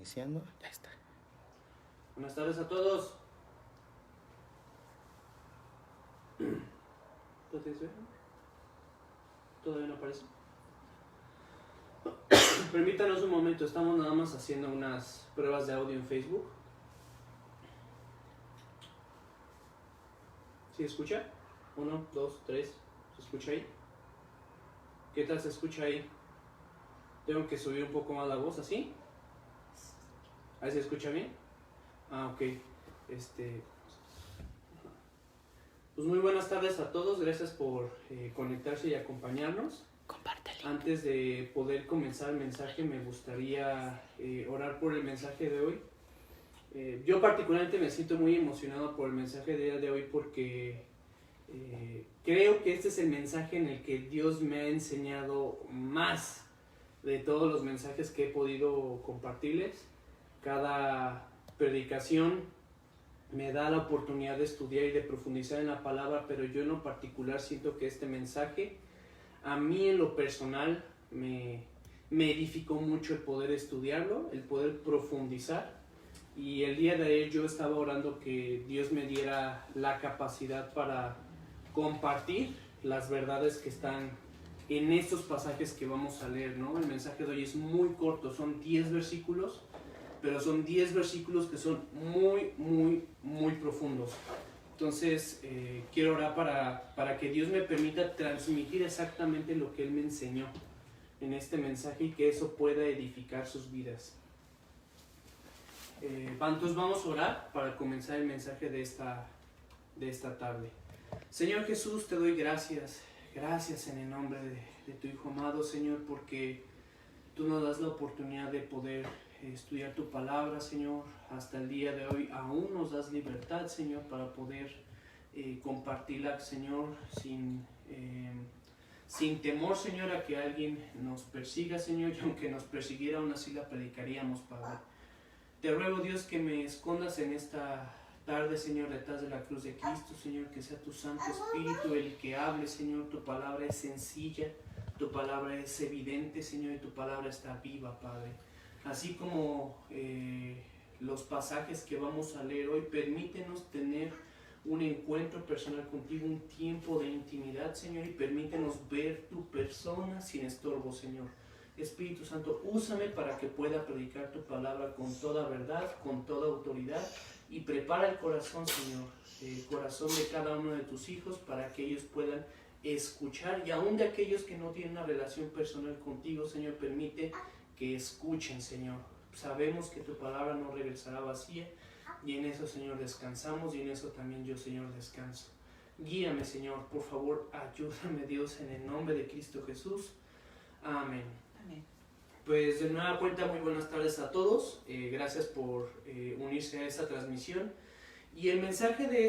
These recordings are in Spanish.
iniciando. Ya está. Buenas tardes a todos. ¿Todavía no aparece? Permítanos un momento, estamos nada más haciendo unas pruebas de audio en Facebook. ¿Sí escucha? 1, 2, 3. ¿Se escucha ahí? ¿Qué tal se escucha ahí? Tengo que subir un poco más la voz, ¿así? ¿Ahí se escucha bien? Ah, ok. Pues muy buenas tardes a todos, gracias por conectarse y acompañarnos. Compártelo. Antes de poder comenzar el mensaje, me gustaría orar por el mensaje de hoy. Yo particularmente me siento muy emocionado por el mensaje de hoy porque creo que este es el mensaje en el que Dios me ha enseñado más de todos los mensajes que he podido compartirles. Cada predicación me da la oportunidad de estudiar y de profundizar en la palabra, pero yo en lo particular siento que este mensaje, a mí en lo personal, me edificó mucho el poder estudiarlo, el poder profundizar. Y el día de ayer yo estaba orando que Dios me diera la capacidad para compartir las verdades que están en estos pasajes que vamos a leer, ¿no? El mensaje de hoy es muy corto, son 10 versículos, pero son 10 versículos que son muy, muy, muy profundos. Entonces, quiero orar para que Dios me permita transmitir exactamente lo que Él me enseñó en este mensaje y que eso pueda edificar sus vidas. Entonces vamos a orar para comenzar el mensaje de esta tarde. Señor Jesús, te doy gracias. Gracias en el nombre de tu Hijo amado, Señor, porque tú nos das la oportunidad de poder estudiar tu palabra, Señor. Hasta el día de hoy aún nos das libertad, Señor, para poder compartirla, Señor, sin temor, Señor, a que alguien nos persiga, Señor, y aunque nos persiguiera aún así la predicaríamos, Padre. Te ruego, Dios, que me escondas en esta tarde, Señor, detrás de la cruz de Cristo, Señor, que sea tu Santo Espíritu el que hable, Señor. Tu palabra es sencilla, tu palabra es evidente, Señor, y tu palabra está viva, Padre. Así como los pasajes que vamos a leer hoy, permítenos tener un encuentro personal contigo, un tiempo de intimidad, Señor, y permítenos ver tu persona sin estorbo, Señor. Espíritu Santo, úsame para que pueda predicar tu palabra con toda verdad, con toda autoridad, y prepara el corazón, Señor, el corazón de cada uno de tus hijos para que ellos puedan escuchar, y aún de aquellos que no tienen una relación personal contigo, Señor, permite que escuchen, Señor. Sabemos que tu palabra no regresará vacía, y en eso, Señor, descansamos, y en eso también yo, Señor, descanso. Guíame, Señor, por favor, ayúdame, Dios, en el nombre de Cristo Jesús. Amén. Pues de nueva cuenta, muy buenas tardes a todos. Gracias por unirse a esta transmisión. Y el mensaje de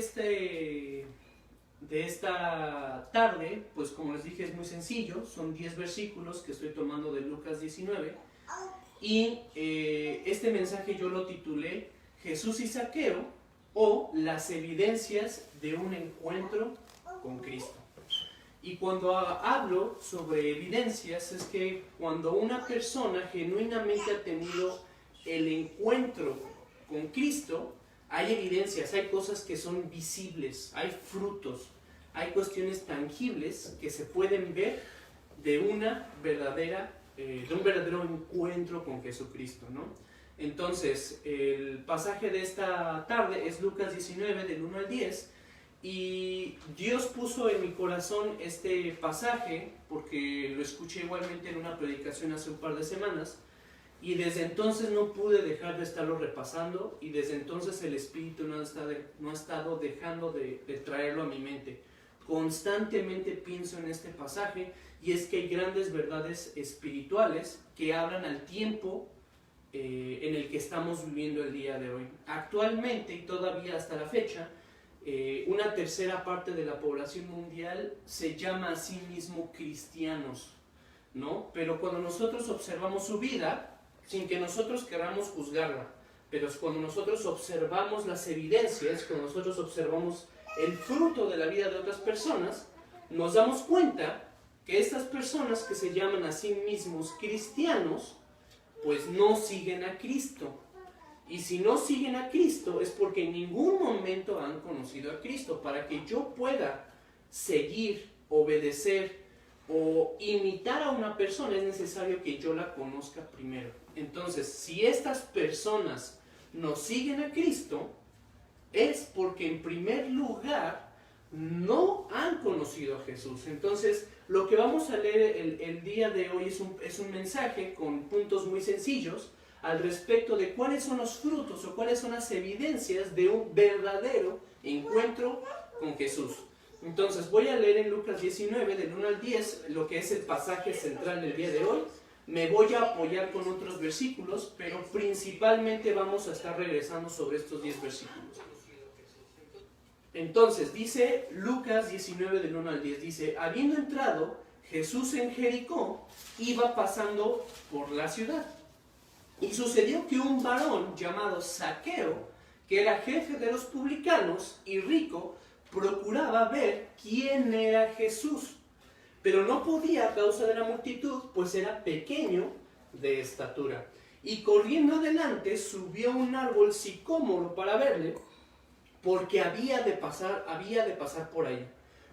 esta tarde, pues como les dije, es muy sencillo. Son 10 versículos que estoy tomando de Lucas 19. Y este mensaje yo lo titulé Jesús y Zaqueo, o las evidencias de un encuentro con Cristo. Y cuando hablo sobre evidencias, es que cuando una persona genuinamente ha tenido el encuentro con Cristo, hay evidencias, hay cosas que son visibles, hay frutos, hay cuestiones tangibles que se pueden ver de un verdadero encuentro con Jesucristo, ¿no? Entonces, el pasaje de esta tarde es Lucas 19, del 1 al 10, y Dios puso en mi corazón este pasaje porque lo escuché igualmente en una predicación hace un par de semanas, y desde entonces no pude dejar de estarlo repasando, y desde entonces el Espíritu no ha estado dejando de traerlo a mi mente. Constantemente pienso en este pasaje, y es que hay grandes verdades espirituales que hablan al tiempo en el que estamos viviendo el día de hoy. Actualmente, y todavía hasta la fecha, una tercera parte de la población mundial se llama a sí mismo cristianos, ¿no? Pero cuando nosotros observamos su vida, sin que nosotros queramos juzgarla, pero cuando nosotros observamos las evidencias, cuando nosotros observamos el fruto de la vida de otras personas, nos damos cuenta que estas personas que se llaman a sí mismos cristianos pues no siguen a Cristo. Y si no siguen a Cristo es porque en ningún momento han conocido a Cristo. Para que yo pueda seguir, obedecer o imitar a una persona es necesario que yo la conozca primero. Entonces, si estas personas no siguen a Cristo, es porque en primer lugar no han conocido a Jesús. Entonces, lo que vamos a leer el día de hoy es un mensaje con puntos muy sencillos al respecto de cuáles son los frutos o cuáles son las evidencias de un verdadero encuentro con Jesús. Entonces voy a leer en Lucas 19 del 1 al 10 lo que es el pasaje central del día de hoy. Me voy a apoyar con otros versículos, pero principalmente vamos a estar regresando sobre estos 10 versículos. Entonces dice Lucas 19 del 1 al 10, dice: habiendo entrado Jesús en Jericó, iba pasando por la ciudad. Y sucedió que un varón llamado Zaqueo, que era jefe de los publicanos y rico, procuraba ver quién era Jesús, pero no podía a causa de la multitud, pues era pequeño de estatura. Y corriendo adelante subió a un árbol sicómoro para verle, porque había de pasar por ahí.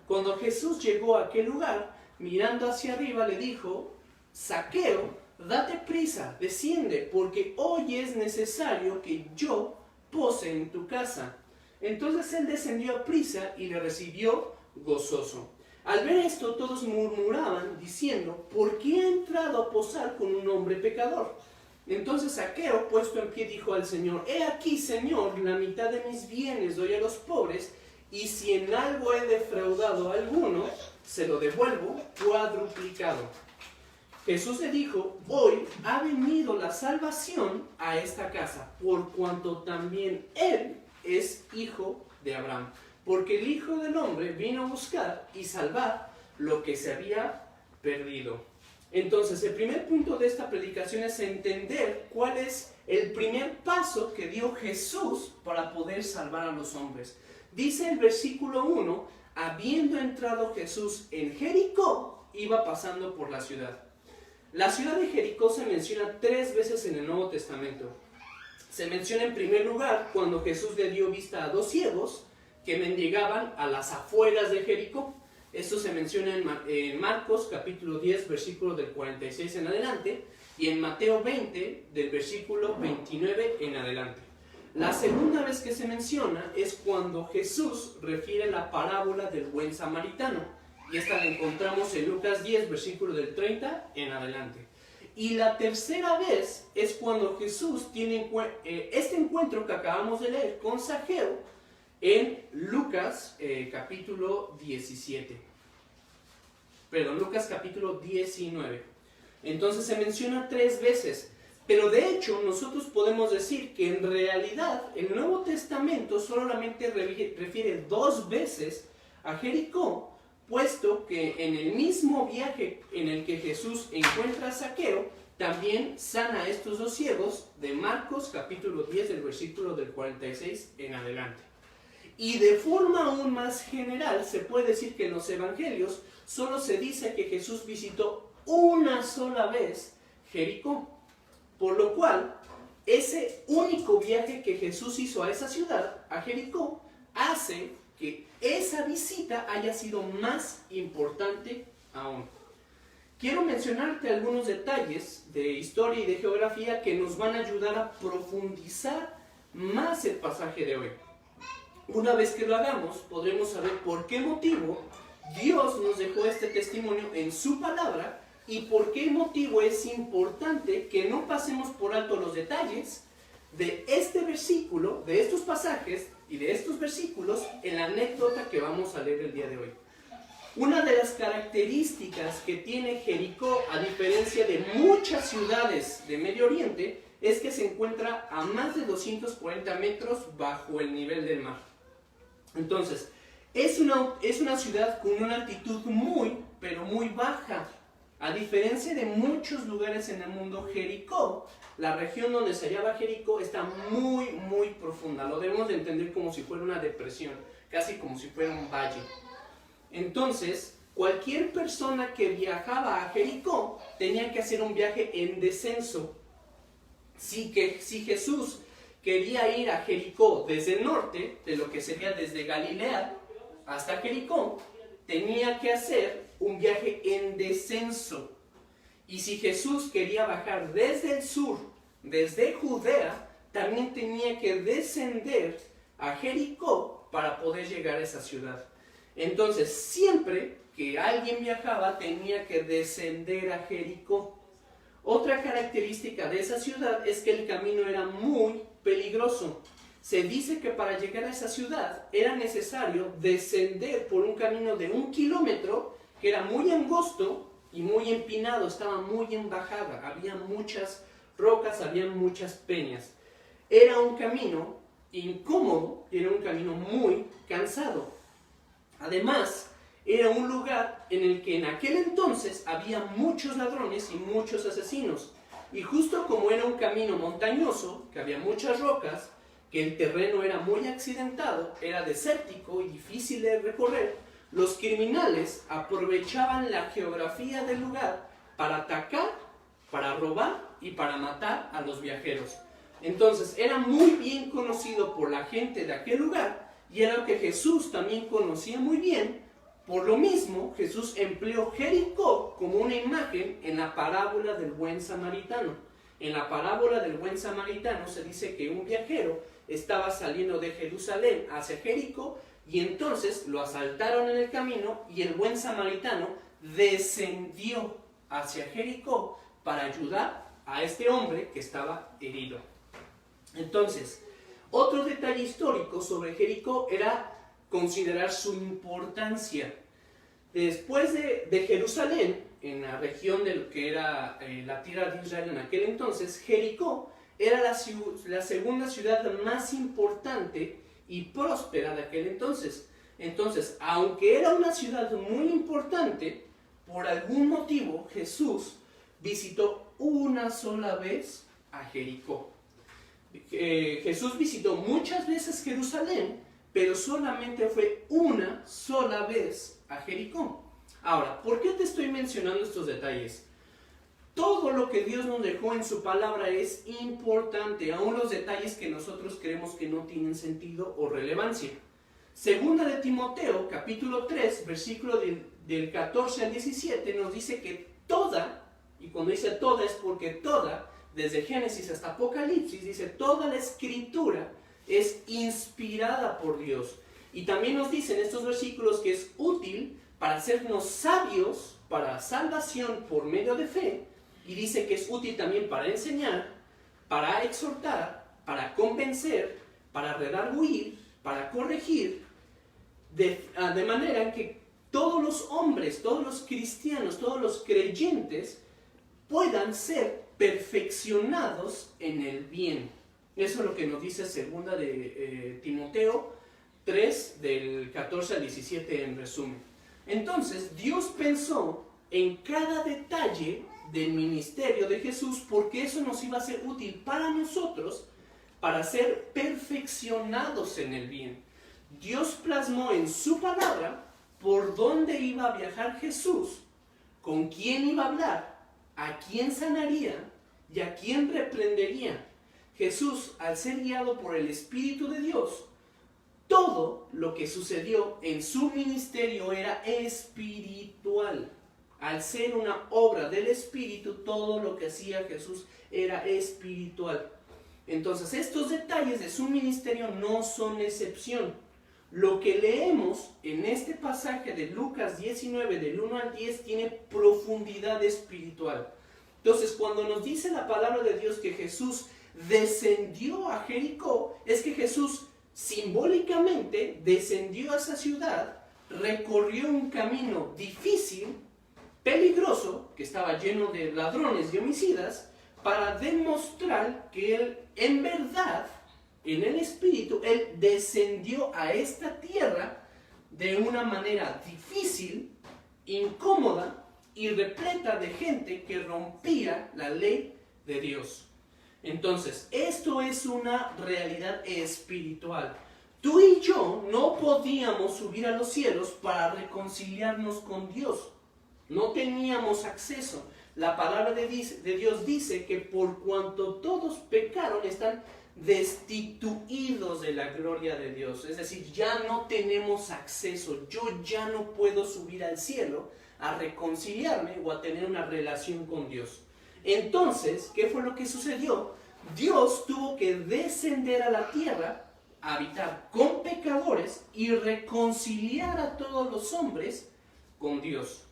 Cuando Jesús llegó a aquel lugar, mirando hacia arriba, le dijo: Zaqueo, date prisa, desciende, porque hoy es necesario que yo pose en tu casa. Entonces él descendió a prisa y le recibió gozoso. Al ver esto, todos murmuraban, diciendo: ¿por qué ha entrado a posar con un hombre pecador? Entonces Zaqueo, puesto en pie, dijo al Señor: he aquí, Señor, la mitad de mis bienes doy a los pobres, y si en algo he defraudado a alguno, se lo devuelvo cuadruplicado. Jesús le dijo: hoy ha venido la salvación a esta casa, por cuanto también él es hijo de Abraham. Porque el Hijo del Hombre vino a buscar y salvar lo que se había perdido. Entonces, el primer punto de esta predicación es entender cuál es el primer paso que dio Jesús para poder salvar a los hombres. Dice el versículo 1, habiendo entrado Jesús en Jericó, iba pasando por la ciudad. La ciudad de Jericó se menciona 3 veces en el Nuevo Testamento. Se menciona en primer lugar cuando Jesús le dio vista a 2 ciegos que mendigaban a las afueras de Jericó. Esto se menciona en Marcos capítulo 10, versículo del 46 en adelante, y en Mateo 20, del versículo 29 en adelante. La segunda vez que se menciona es cuando Jesús refiere la parábola del buen samaritano, y esta la encontramos en Lucas 10, versículo del 30 en adelante. Y la tercera vez es cuando Jesús tiene este encuentro que acabamos de leer con Zaqueo en Lucas capítulo 17. Perdón, Lucas capítulo 19. Entonces se menciona 3 veces. Pero de hecho nosotros podemos decir que en realidad el Nuevo Testamento solamente refiere 2 veces a Jericó, puesto que en el mismo viaje en el que Jesús encuentra a Zaqueo, también sana a estos 2 ciegos de Marcos capítulo 10 del versículo del 46 en adelante. Y de forma aún más general se puede decir que en los evangelios solo se dice que Jesús visitó una sola vez Jericó, por lo cual ese único viaje que Jesús hizo a esa ciudad, a Jericó, hace que esa visita haya sido más importante aún. Quiero mencionarte algunos detalles de historia y de geografía que nos van a ayudar a profundizar más el pasaje de hoy. Una vez que lo hagamos, podremos saber por qué motivo Dios nos dejó este testimonio en su palabra y por qué motivo es importante que no pasemos por alto los detalles de este versículo, de estos pasajes y de estos versículos en la anécdota que vamos a leer el día de hoy. Una de las características que tiene Jericó, a diferencia de muchas ciudades de Medio Oriente, es que se encuentra a más de 240 metros bajo el nivel del mar. Entonces, es una ciudad con una altitud muy, pero muy baja. A diferencia de muchos lugares en el mundo, Jericó, la región donde se hallaba Jericó, está muy, muy profunda. Lo debemos de entender como si fuera una depresión, casi como si fuera un valle. Entonces, cualquier persona que viajaba a Jericó tenía que hacer un viaje en descenso. Si Jesús quería ir a Jericó desde el norte, de lo que sería desde Galilea hasta Jericó, tenía que hacer un viaje en descenso. Y si Jesús quería bajar desde el sur, desde Judea, también tenía que descender a Jericó para poder llegar a esa ciudad. Entonces, siempre que alguien viajaba, tenía que descender a Jericó. Otra característica de esa ciudad es que el camino era muy peligroso. Se dice que para llegar a esa ciudad era necesario descender por un camino de 1 kilómetro, que era muy angosto y muy empinado, estaba muy en bajada, había muchas rocas, había muchas peñas. Era un camino incómodo, era un camino muy cansado. Además, era un lugar en el que en aquel entonces había muchos ladrones y muchos asesinos. Y justo como era un camino montañoso, que había muchas rocas, que el terreno era muy accidentado, era desértico y difícil de recorrer, los criminales aprovechaban la geografía del lugar para atacar, para robar y para matar a los viajeros. Entonces era muy bien conocido por la gente de aquel lugar y era lo que Jesús también conocía muy bien. Por lo mismo, Jesús empleó Jericó como una imagen en la parábola del buen samaritano. En la parábola del buen samaritano se dice que un viajero estaba saliendo de Jerusalén hacia Jericó y entonces lo asaltaron en el camino y el buen samaritano descendió hacia Jericó para ayudar a este hombre que estaba herido. Entonces, otro detalle histórico sobre Jericó era considerar su importancia. Después de Jerusalén, en la región de lo que era la tierra de Israel en aquel entonces, Jericó era la segunda ciudad más importante y próspera de aquel entonces. Entonces, aunque era una ciudad muy importante, por algún motivo Jesús visitó una sola vez a Jericó. Jesús visitó muchas veces Jerusalén, pero solamente fue una sola vez a Jericó. Ahora, ¿por qué te estoy mencionando estos detalles? Todo lo que Dios nos dejó en su palabra es importante, aun los detalles que nosotros creemos que no tienen sentido o relevancia. Segunda de Timoteo, capítulo 3, versículo del 14 al 17, nos dice que toda, y cuando dice toda es porque toda, desde Génesis hasta Apocalipsis, dice toda la escritura es inspirada por Dios. Y también nos dicen estos versículos que es útil para hacernos sabios para salvación por medio de fe. Y dice que es útil también para enseñar, para exhortar, para convencer, para redarguir, para corregir, de manera que todos los hombres, todos los cristianos, todos los creyentes puedan ser perfeccionados en el bien. Eso es lo que nos dice segunda de Timoteo 3, del 14 al 17 en resumen. Entonces, Dios pensó en cada detalle del ministerio de Jesús porque eso nos iba a ser útil para nosotros para ser perfeccionados en el bien. Dios plasmó en su palabra por dónde iba a viajar Jesús, con quién iba a hablar, a quién sanaría y a quién reprendería. Jesús, al ser guiado por el Espíritu de Dios, todo lo que sucedió en su ministerio era espiritual. Al ser una obra del Espíritu, todo lo que hacía Jesús era espiritual. Entonces, estos detalles de su ministerio no son excepción. Lo que leemos en este pasaje de Lucas 19, del 1 al 10, tiene profundidad espiritual. Entonces, cuando nos dice la palabra de Dios que Jesús descendió a Jericó, es que Jesús simbólicamente descendió a esa ciudad, recorrió un camino difícil, peligroso, que estaba lleno de ladrones y homicidas, para demostrar que él, en verdad, en el Espíritu, él descendió a esta tierra de una manera difícil, incómoda y repleta de gente que rompía la ley de Dios. Entonces, esto es una realidad espiritual. Tú y yo no podíamos subir a los cielos para reconciliarnos con Dios. No teníamos acceso. la palabra de Dios dice que por cuanto todos pecaron, están destituidos de la gloria de Dios. Es decir, ya no tenemos acceso. Yo ya no puedo subir al cielo a reconciliarme o a tener una relación con Dios. Entonces, ¿qué fue lo que sucedió? Dios tuvo que descender a la tierra, a habitar con pecadores y reconciliar a todos los hombres con Dios.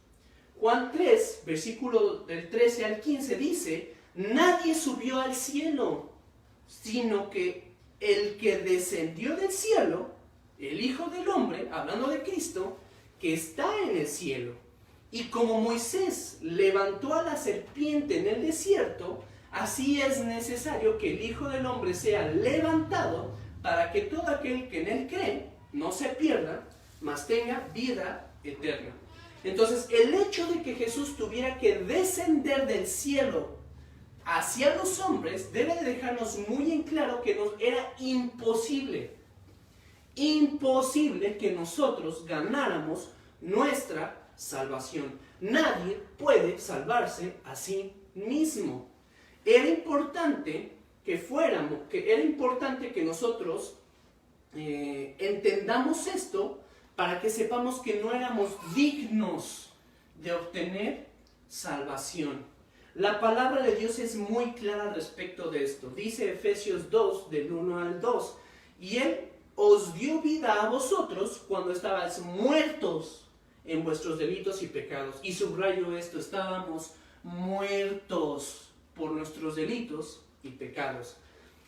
Juan 3, versículo del 13 al 15 dice: nadie subió al cielo, sino que el que descendió del cielo, el Hijo del Hombre, hablando de Cristo, que está en el cielo. Y como Moisés levantó a la serpiente en el desierto, así es necesario que el Hijo del Hombre sea levantado, para que todo aquel que en él cree no se pierda, mas tenga vida eterna. Entonces, el hecho de que Jesús tuviera que descender del cielo hacia los hombres debe de dejarnos muy en claro que nos era imposible que nosotros ganáramos nuestra salvación. Nadie puede salvarse a sí mismo. Era importante que nosotros entendamos esto, para que sepamos que no éramos dignos de obtener salvación. La palabra de Dios es muy clara respecto de esto. Dice Efesios 2, del 1 al 2, y Él os dio vida a vosotros cuando estabais muertos en vuestros delitos y pecados. Y subrayo esto: estábamos muertos por nuestros delitos y pecados.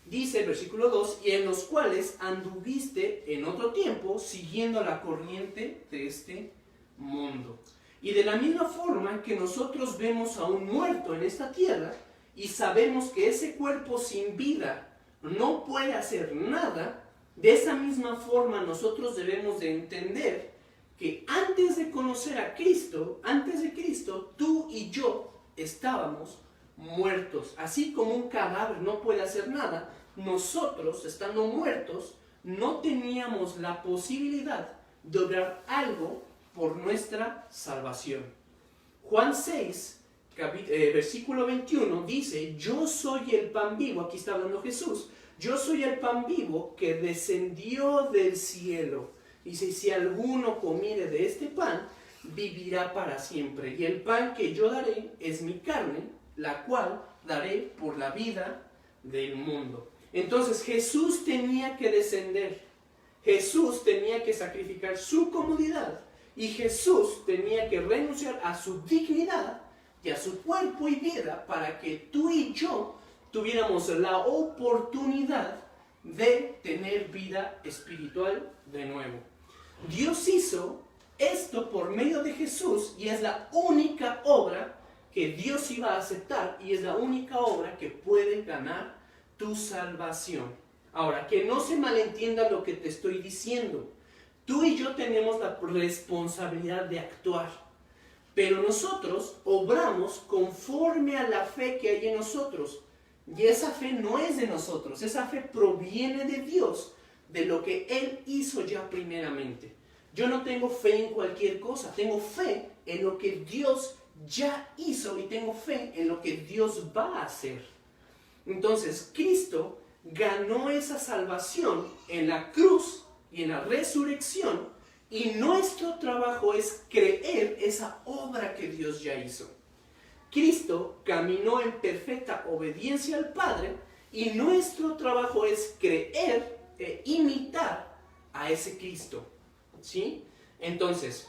Dice el versículo 2, y en los cuales anduviste en otro tiempo, siguiendo la corriente de este mundo. Y de la misma forma que nosotros vemos a un muerto en esta tierra, y sabemos que ese cuerpo sin vida no puede hacer nada, de esa misma forma nosotros debemos de entender que antes de conocer a Cristo, antes de Cristo, tú y yo estábamos muertos. Así como un cadáver no puede hacer nada, nosotros, estando muertos, no teníamos la posibilidad de obrar algo por nuestra salvación. Juan 6, versículo 21 dice: yo soy el pan vivo. Aquí está hablando Jesús. Yo soy el pan vivo que descendió del cielo. Dice: si alguno comiere de este pan, vivirá para siempre. Y el pan que yo daré es mi carne, la cual daré por la vida del mundo. Entonces Jesús tenía que descender. Jesús tenía que sacrificar su comodidad. Y Jesús tenía que renunciar a su dignidad y a su cuerpo y vida, para que tú y yo tuviéramos la oportunidad de tener vida espiritual de nuevo. Dios hizo esto por medio de Jesús, y es la única obra que Dios iba a aceptar, y es la única obra que puede ganar tu salvación. Ahora, que no se malentienda lo que te estoy diciendo. Tú y yo tenemos la responsabilidad de actuar, pero nosotros obramos conforme a la fe que hay en nosotros. Y esa fe no es de nosotros, esa fe proviene de Dios, de lo que Él hizo ya primeramente. Yo no tengo fe en cualquier cosa, tengo fe en lo que Dios ya hizo, y tengo fe en lo que Dios va a hacer. Entonces, Cristo ganó esa salvación en la cruz y en la resurrección, y nuestro trabajo es creer esa obra que Dios ya hizo. Cristo caminó en perfecta obediencia al Padre, y nuestro trabajo es creer e imitar a ese Cristo. ¿Sí? Entonces,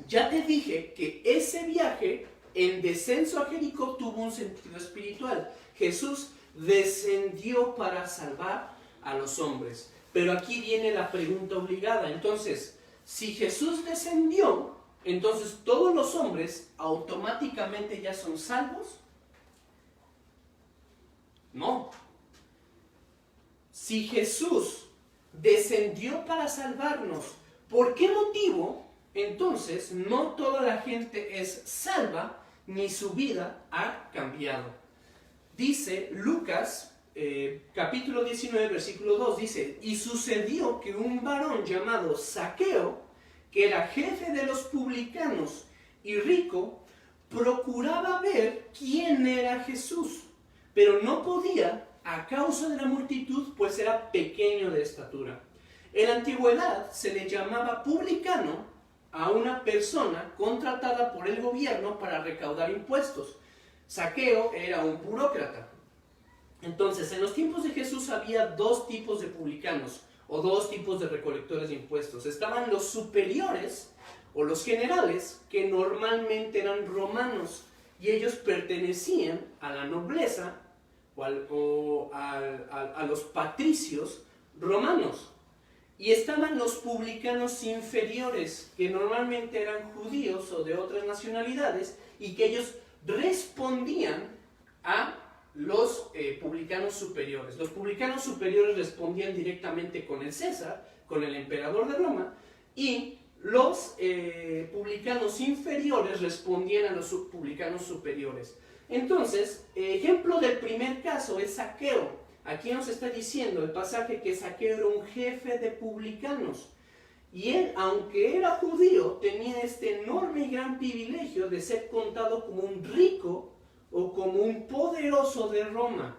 ya te dije que ese viaje en descenso a Jericó tuvo un sentido espiritual. Jesús descendió para salvar a los hombres. Pero aquí viene la pregunta obligada. Entonces, si Jesús descendió, entonces todos los hombres automáticamente ya son salvos. No. Si Jesús descendió para salvarnos, ¿por qué motivo entonces no toda la gente es salva, ni su vida ha cambiado? Dice Lucas capítulo 19, versículo 2, dice: y sucedió que un varón llamado Zaqueo, que era jefe de los publicanos y rico, procuraba ver quién era Jesús, pero no podía a causa de la multitud, pues era pequeño de estatura. En la antigüedad se le llamaba publicano a una persona contratada por el gobierno para recaudar impuestos. Zaqueo era un burócrata. Entonces, en los tiempos de Jesús había dos tipos de publicanos o dos tipos de recolectores de impuestos. Estaban los superiores o los generales, que normalmente eran romanos, y ellos pertenecían a la nobleza o a los patricios romanos. Y estaban los publicanos inferiores, que normalmente eran judíos o de otras nacionalidades, y que ellos respondían a los publicanos superiores. Los publicanos superiores respondían directamente con el César, con el emperador de Roma, y los publicanos inferiores respondían a los publicanos superiores. Entonces, ejemplo del primer caso es Zaqueo. Aquí nos está diciendo el pasaje que Zaqueo era un jefe de publicanos. Y él, aunque era judío, tenía este enorme y gran privilegio de ser contado como un rico o como un poderoso de Roma.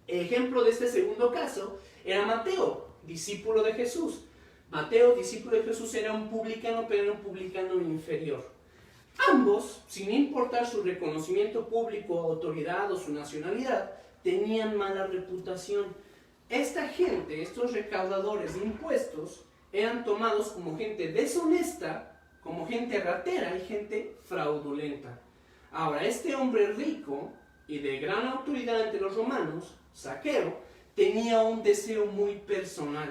Ejemplo de este segundo caso era Mateo, discípulo de Jesús. Mateo, discípulo de Jesús, era un publicano, pero era un publicano inferior. Ambos, sin importar su reconocimiento público, autoridad o su nacionalidad, tenían mala reputación. Esta gente, estos recaudadores de impuestos, eran tomados como gente deshonesta, como gente ratera y gente fraudulenta. Ahora, este hombre rico y de gran autoridad entre los romanos, Zaqueo, tenía un deseo muy personal.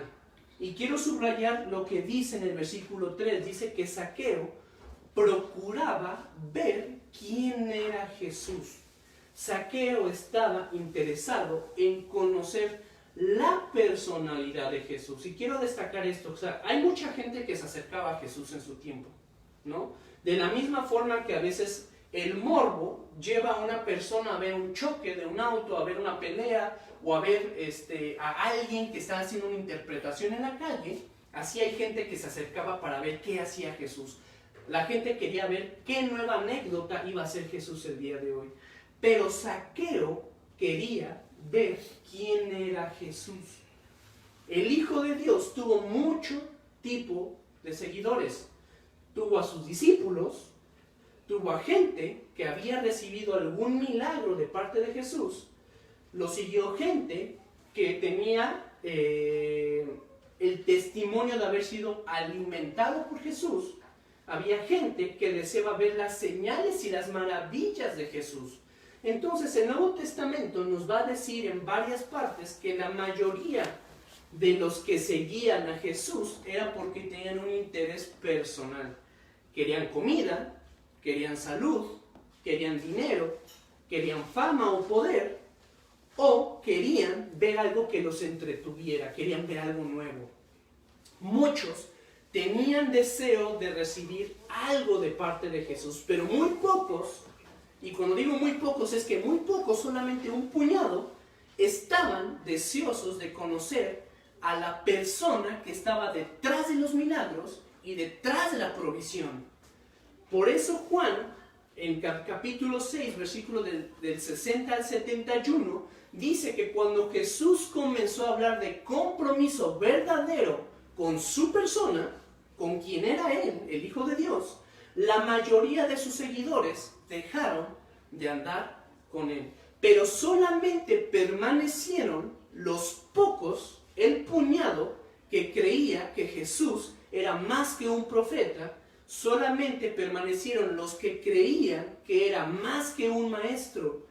Y quiero subrayar lo que dice en el versículo 3. Dice que Zaqueo procuraba ver quién era Jesús. Zaqueo estaba interesado en conocer la personalidad de Jesús. Y quiero destacar esto. O sea, hay mucha gente que se acercaba a Jesús en su tiempo, ¿no? De la misma forma que a veces el morbo lleva a una persona a ver un choque de un auto, a ver una pelea, o a ver a alguien que está haciendo una interpretación en la calle. Así hay gente que se acercaba para ver qué hacía Jesús. La gente quería ver qué nueva anécdota iba a hacer Jesús el día de hoy. Pero Zaqueo quería ver quién era Jesús. El Hijo de Dios tuvo mucho tipo de seguidores. Tuvo a sus discípulos, tuvo a gente que había recibido algún milagro de parte de Jesús. Lo siguió gente que tenía el testimonio de haber sido alimentado por Jesús. Había gente que deseaba ver las señales y las maravillas de Jesús. Entonces el Nuevo Testamento nos va a decir en varias partes que la mayoría de los que seguían a Jesús era porque tenían un interés personal. Querían comida, querían salud, querían dinero, querían fama o poder, o querían ver algo que los entretuviera, querían ver algo nuevo. Muchos tenían deseo de recibir algo de parte de Jesús, pero muy pocos, y cuando digo muy pocos es que muy pocos, solamente un puñado, estaban deseosos de conocer a la persona que estaba detrás de los milagros y detrás de la provisión. Por eso Juan, en capítulo 6, versículo del 60 al 71, dice que cuando Jesús comenzó a hablar de compromiso verdadero con su persona, con quien era Él, el Hijo de Dios, la mayoría de sus seguidores dejaron de andar con Él. Pero solamente permanecieron los pocos, el puñado, que creía que Jesús era más que un profeta. Solamente permanecieron los que creían que era más que un maestro.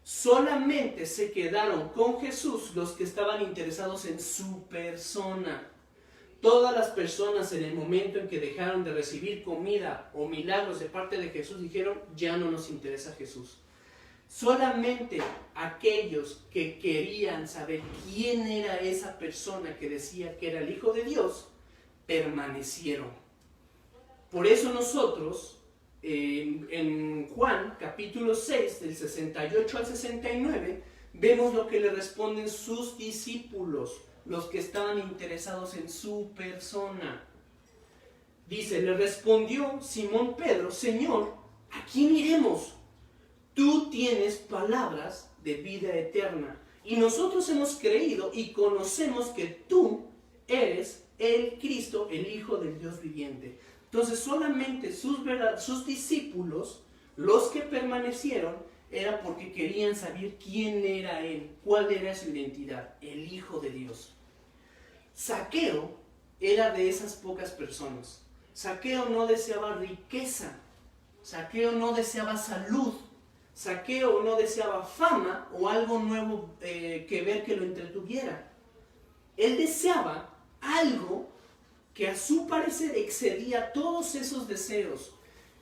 Solamente se quedaron con Jesús los que estaban interesados en su persona. Todas las personas en el momento en que dejaron de recibir comida o milagros de parte de Jesús dijeron, ya no nos interesa Jesús. Solamente aquellos que querían saber quién era esa persona que decía que era el Hijo de Dios, permanecieron. Por eso nosotros, en Juan capítulo 6, del 68 al 69, vemos lo que le responden sus discípulos, los que estaban interesados en su persona. Dice, le respondió Simón Pedro, Señor, ¿a quién iremos? Tú tienes palabras de vida eterna. Y nosotros hemos creído y conocemos que tú eres el Cristo, el Hijo del Dios viviente. Entonces solamente sus discípulos, los que permanecieron, era porque querían saber quién era Él, cuál era su identidad, el Hijo de Dios. Zaqueo era de esas pocas personas. Zaqueo no deseaba riqueza, Zaqueo no deseaba salud, Zaqueo no deseaba fama o algo nuevo que ver que lo entretuviera. Él deseaba algo que a su parecer excedía todos esos deseos.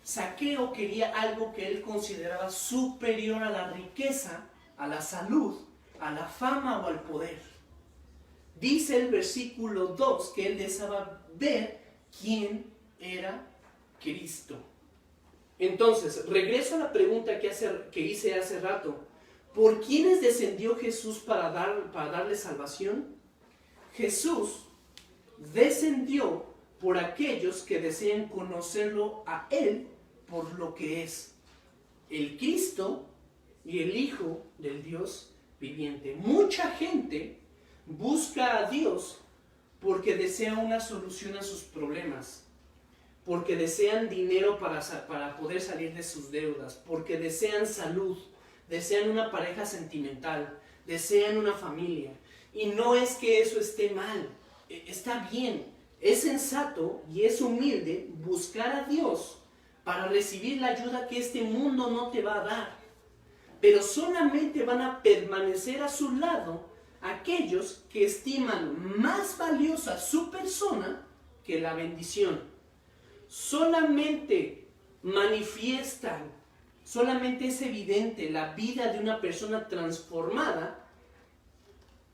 Zaqueo quería algo que él consideraba superior a la riqueza, a la salud, a la fama o al poder. Dice el versículo 2 que él deseaba ver quién era Cristo. Entonces, regreso a la pregunta que hice hace rato. ¿Por quiénes descendió Jesús para darle salvación? Jesús descendió por aquellos que desean conocerlo a Él por lo que es, el Cristo y el Hijo del Dios viviente. Mucha gente busca a Dios porque desea una solución a sus problemas, porque desean dinero para poder salir de sus deudas, porque desean salud, desean una pareja sentimental, desean una familia. Y no es que eso esté mal, está bien, es sensato y es humilde buscar a Dios para recibir la ayuda que este mundo no te va a dar. Pero solamente van a permanecer a su lado aquellos que estiman más valiosa su persona que la bendición. Solamente manifiestan, solamente es evidente la vida de una persona transformada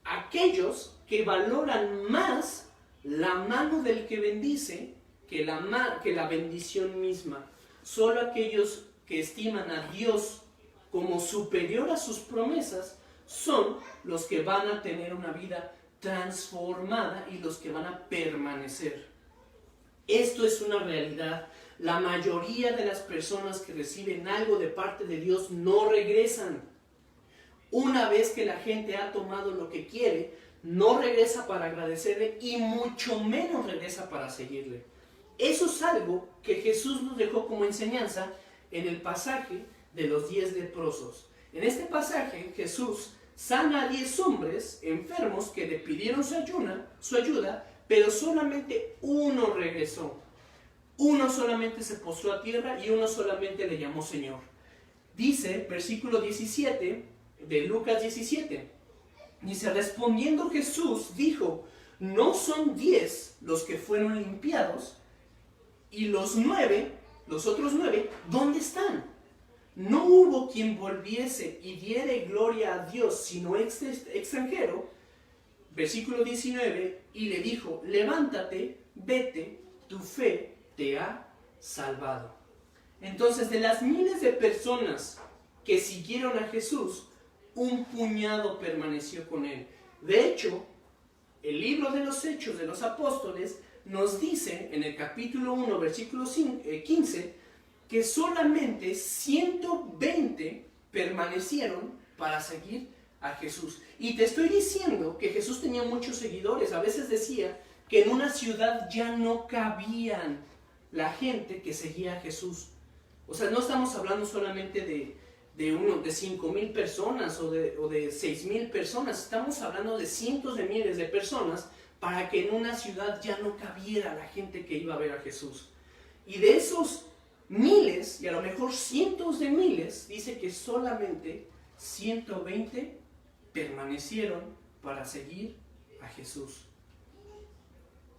aquellos que valoran más la mano del que bendice que la bendición misma. Solo aquellos que estiman a Dios como superior a sus promesas son los que van a tener una vida transformada y los que van a permanecer. Esto es una realidad. La mayoría de las personas que reciben algo de parte de Dios no regresan. Una vez que la gente ha tomado lo que quiere, no regresa para agradecerle y mucho menos regresa para seguirle. Eso es algo que Jesús nos dejó como enseñanza en el pasaje de los 10 leprosos. En este pasaje Jesús sana a 10 hombres enfermos que le pidieron su ayuda, pero solamente uno regresó. Uno solamente se postró a tierra y uno solamente le llamó Señor. Dice, versículo 17 de Lucas 17, dice, respondiendo Jesús dijo, ¿no son 10 los que fueron limpiados? Y los otros 9, ¿dónde están? No hubo quien volviese y diere gloria a Dios, sino extranjero. Versículo 19, y le dijo, levántate, vete, tu fe te ha salvado. Entonces, de las miles de personas que siguieron a Jesús, un puñado permaneció con él. De hecho, el libro de los Hechos de los Apóstoles nos dice en el capítulo 1, versículo 15, que solamente 120 permanecieron para seguir a Jesús. Y te estoy diciendo que Jesús tenía muchos seguidores. A veces decía que en una ciudad ya no cabían la gente que seguía a Jesús. O sea, no estamos hablando solamente de 5,000 personas o de 6,000 personas. Estamos hablando de cientos de miles de personas para que en una ciudad ya no cabiera la gente que iba a ver a Jesús. Y de esos miles, y a lo mejor cientos de miles, dice que solamente 120 permanecieron para seguir a Jesús.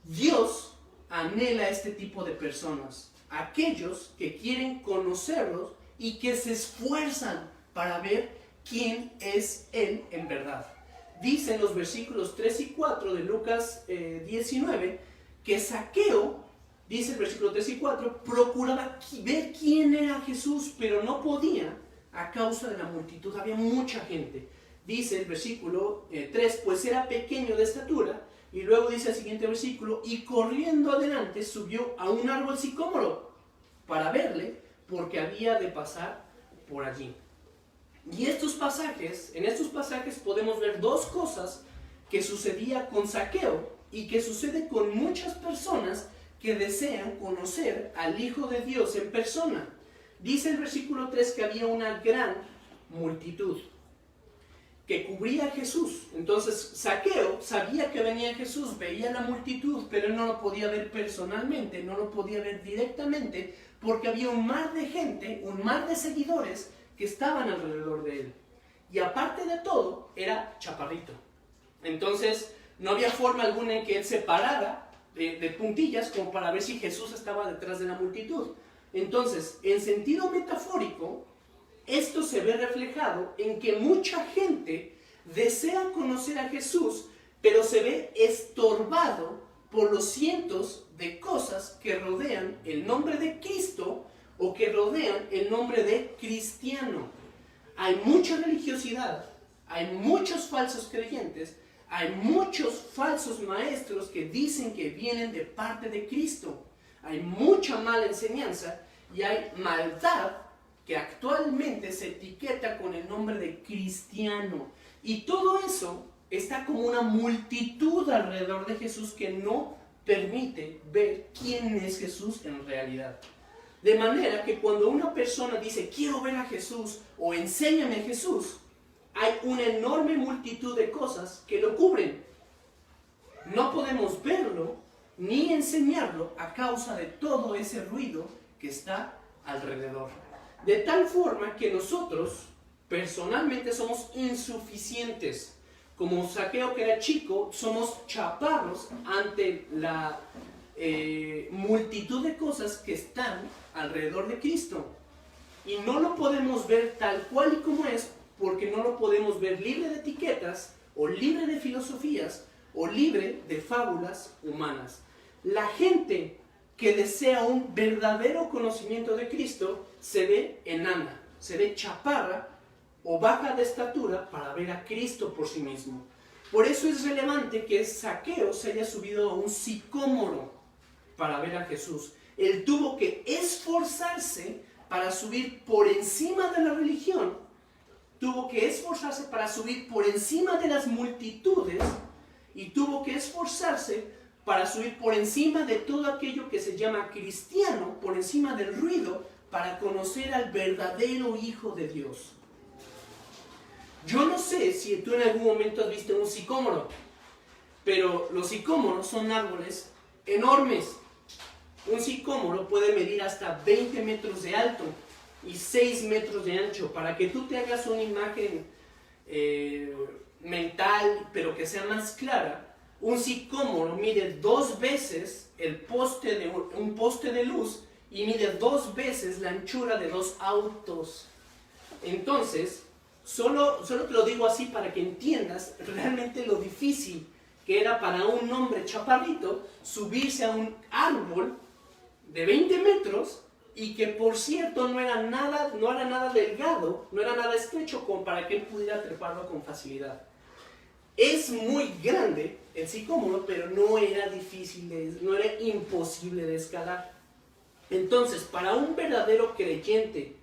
Dios anhela este tipo de personas, aquellos que quieren conocerlos y que se esfuerzan para ver quién es Él en verdad. Dice en los versículos 3 y 4 de Lucas 19 que Zaqueo, dice el versículo 3 y 4, procuraba ver quién era Jesús, pero no podía a causa de la multitud, había mucha gente. Dice el versículo 3, pues era pequeño de estatura, y luego dice el siguiente versículo, y corriendo adelante subió a un árbol sicómoro para verle, porque había de pasar por allí. Y en estos pasajes podemos ver dos cosas que sucedía con Zaqueo y que sucede con muchas personas que desean conocer al Hijo de Dios en persona. Dice el versículo 3 que había una gran multitud que cubría a Jesús. Entonces Zaqueo sabía que venía Jesús, veía la multitud, pero él no lo podía ver personalmente, no lo podía ver directamente, porque había un mar de gente, un mar de seguidores que estaban alrededor de él. Y aparte de todo, era chaparrito. Entonces no había forma alguna en que él se parara de puntillas como para ver si Jesús estaba detrás de la multitud. Entonces, en sentido metafórico, esto se ve reflejado en que mucha gente desea conocer a Jesús, pero se ve estorbado por los cientos de cosas que rodean el nombre de Cristo o que rodean el nombre de cristiano. Hay mucha religiosidad, hay muchos falsos creyentes, hay muchos falsos maestros que dicen que vienen de parte de Cristo. Hay mucha mala enseñanza y hay maldad que actualmente se etiqueta con el nombre de cristiano. Y todo eso está como una multitud alrededor de Jesús que no permite ver quién es Jesús en realidad. De manera que cuando una persona dice, quiero ver a Jesús o enséñame a Jesús, hay una enorme multitud de cosas que lo cubren. No podemos verlo ni enseñarlo a causa de todo ese ruido que está alrededor. De tal forma que nosotros personalmente somos insuficientes. Como Zaqueo, que era chico, somos chaparros ante la multitud de cosas que están alrededor de Cristo. Y no lo podemos ver tal cual y como es, porque no lo podemos ver libre de etiquetas, o libre de filosofías, o libre de fábulas humanas. La gente que desea un verdadero conocimiento de Cristo se ve enana, se ve chaparra o baja de estatura para ver a Cristo por sí mismo. Por eso es relevante que Zaqueo se haya subido a un sicómoro para ver a Jesús. Él tuvo que esforzarse para subir por encima de la religión, tuvo que esforzarse para subir por encima de las multitudes y tuvo que esforzarse para subir por encima de todo aquello que se llama cristiano, por encima del ruido, para conocer al verdadero Hijo de Dios. Yo no sé si tú en algún momento has visto un sicómoro, pero los sicómoros son árboles enormes. Un sicómoro puede medir hasta 20 metros de alto y 6 metros de ancho. Para que tú te hagas una imagen mental, pero que sea más clara, un sicómoro mide 2 veces un poste de luz y mide 2 veces la anchura de 2 autos. Entonces, solo te lo digo así para que entiendas realmente lo difícil que era para un hombre chaparrito subirse a un árbol de 20 metros y que, por cierto, no era nada delgado, no era nada estrecho como para que él pudiera treparlo con facilidad. Es muy grande el sicómoro, pero no era imposible de escalar. Entonces, para que un verdadero creyente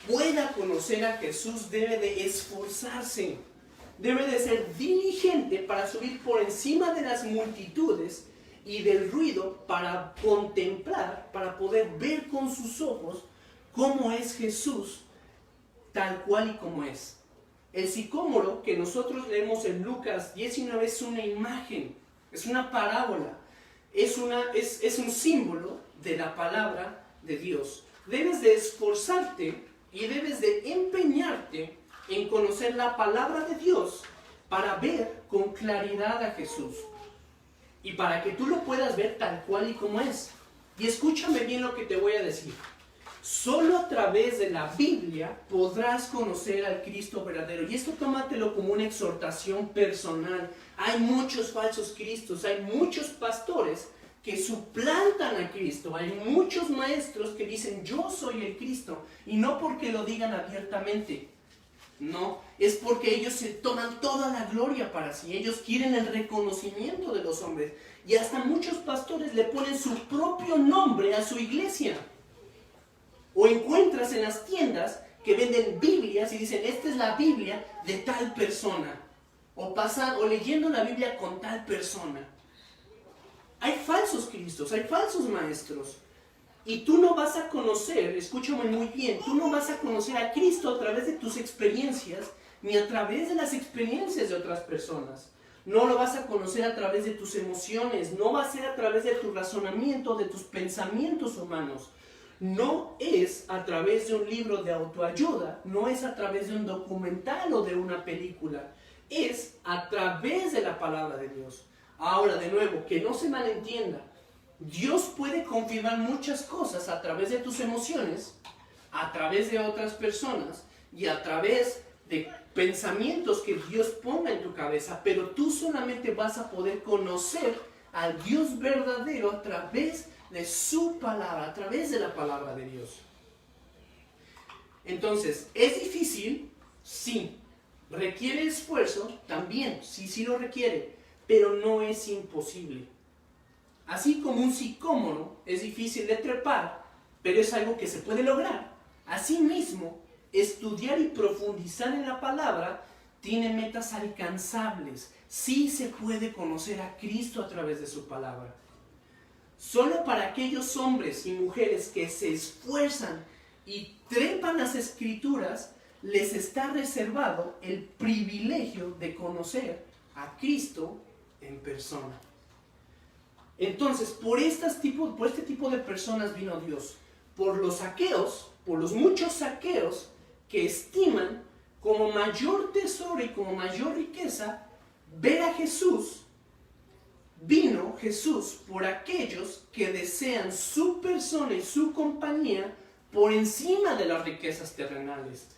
pueda conocer a Jesús, debe de esforzarse, debe de ser diligente para subir por encima de las multitudes y del ruido, para contemplar, para poder ver con sus ojos cómo es Jesús tal cual y como es. El sicómoro que nosotros leemos en Lucas 19 es una imagen, es una parábola, es un símbolo de la palabra de Dios. Debes de esforzarte y debes de empeñarte en conocer la palabra de Dios para ver con claridad a Jesús y para que tú lo puedas ver tal cual y como es. Y escúchame bien lo que te voy a decir. Solo a través de la Biblia podrás conocer al Cristo verdadero. Y esto tómatelo como una exhortación personal. Hay muchos falsos cristos, hay muchos pastores que suplantan a Cristo. Hay muchos maestros que dicen, yo soy el Cristo, y no porque lo digan abiertamente. No, es porque ellos se toman toda la gloria para sí. Ellos quieren el reconocimiento de los hombres. Y hasta muchos pastores le ponen su propio nombre a su iglesia. O encuentras en las tiendas que venden Biblias y dicen, esta es la Biblia de tal persona. O leyendo la Biblia con tal persona. Hay falsos cristos, hay falsos maestros. Y tú no vas a conocer, escúchame muy bien, tú no vas a conocer a Cristo a través de tus experiencias, ni a través de las experiencias de otras personas. No lo vas a conocer a través de tus emociones, no va a ser a través de tu razonamiento, de tus pensamientos humanos. No es a través de un libro de autoayuda, no es a través de un documental o de una película. Es a través de la palabra de Dios. Ahora, de nuevo, que no se malentienda. Dios puede confirmar muchas cosas a través de tus emociones, a través de otras personas y a través de pensamientos que Dios ponga en tu cabeza, pero tú solamente vas a poder conocer al Dios verdadero a través de su palabra, a través de la palabra de Dios. Entonces, ¿es difícil? Sí. ¿Requiere esfuerzo? También, sí lo requiere, pero no es imposible. Así como un sicómoro es difícil de trepar, pero es algo que se puede lograr. Asimismo, estudiar y profundizar en la palabra tiene metas alcanzables. Sí se puede conocer a Cristo a través de su palabra. Solo para aquellos hombres y mujeres que se esfuerzan y trepan las Escrituras, les está reservado el privilegio de conocer a Cristo en persona. Entonces, por este tipo de personas vino Dios. Por los saqueos, por los muchos saqueos que estiman como mayor tesoro y como mayor riqueza ver a Jesús, vino Jesús por aquellos que desean su persona y su compañía por encima de las riquezas terrenales.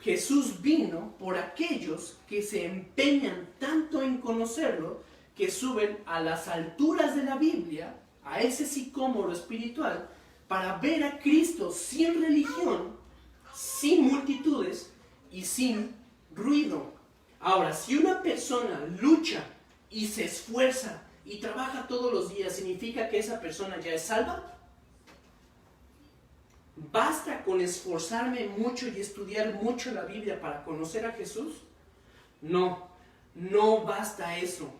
Jesús vino por aquellos que se empeñan tanto en conocerlo que suben a las alturas de la Biblia, a ese sicómoro espiritual, para ver a Cristo sin religión, sin multitudes y sin ruido. Ahora, si una persona lucha y se esfuerza y trabaja todos los días, ¿significa que esa persona ya es salva? ¿Basta con esforzarme mucho y estudiar mucho la Biblia para conocer a Jesús? No, no basta eso.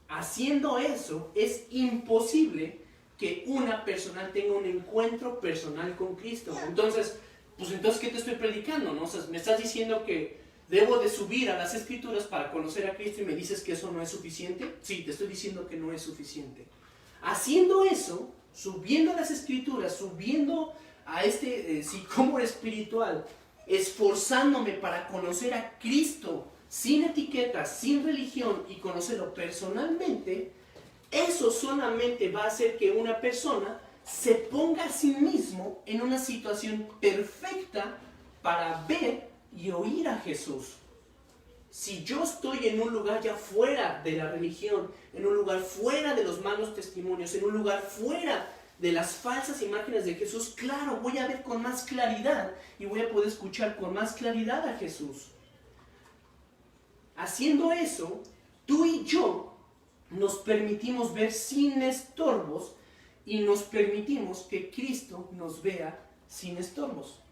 Haciendo eso, es imposible que una persona tenga un encuentro personal con Cristo. Entonces, ¿qué te estoy predicando? ¿No? O sea, me estás diciendo que debo de subir a las Escrituras para conocer a Cristo y me dices que eso no es suficiente. Sí, te estoy diciendo que no es suficiente. Haciendo eso, subiendo a las Escrituras, subiendo a este sicómoro espiritual, esforzándome para conocer a Cristo, sin etiquetas, sin religión y conocerlo personalmente, eso solamente va a hacer que una persona se ponga a sí mismo en una situación perfecta para ver y oír a Jesús. Si yo estoy en un lugar ya fuera de la religión, en un lugar fuera de los malos testimonios, en un lugar fuera de las falsas imágenes de Jesús, claro, voy a ver con más claridad y voy a poder escuchar con más claridad a Jesús. Haciendo eso, tú y yo nos permitimos ver sin estorbos y nos permitimos que Cristo nos vea sin estorbos.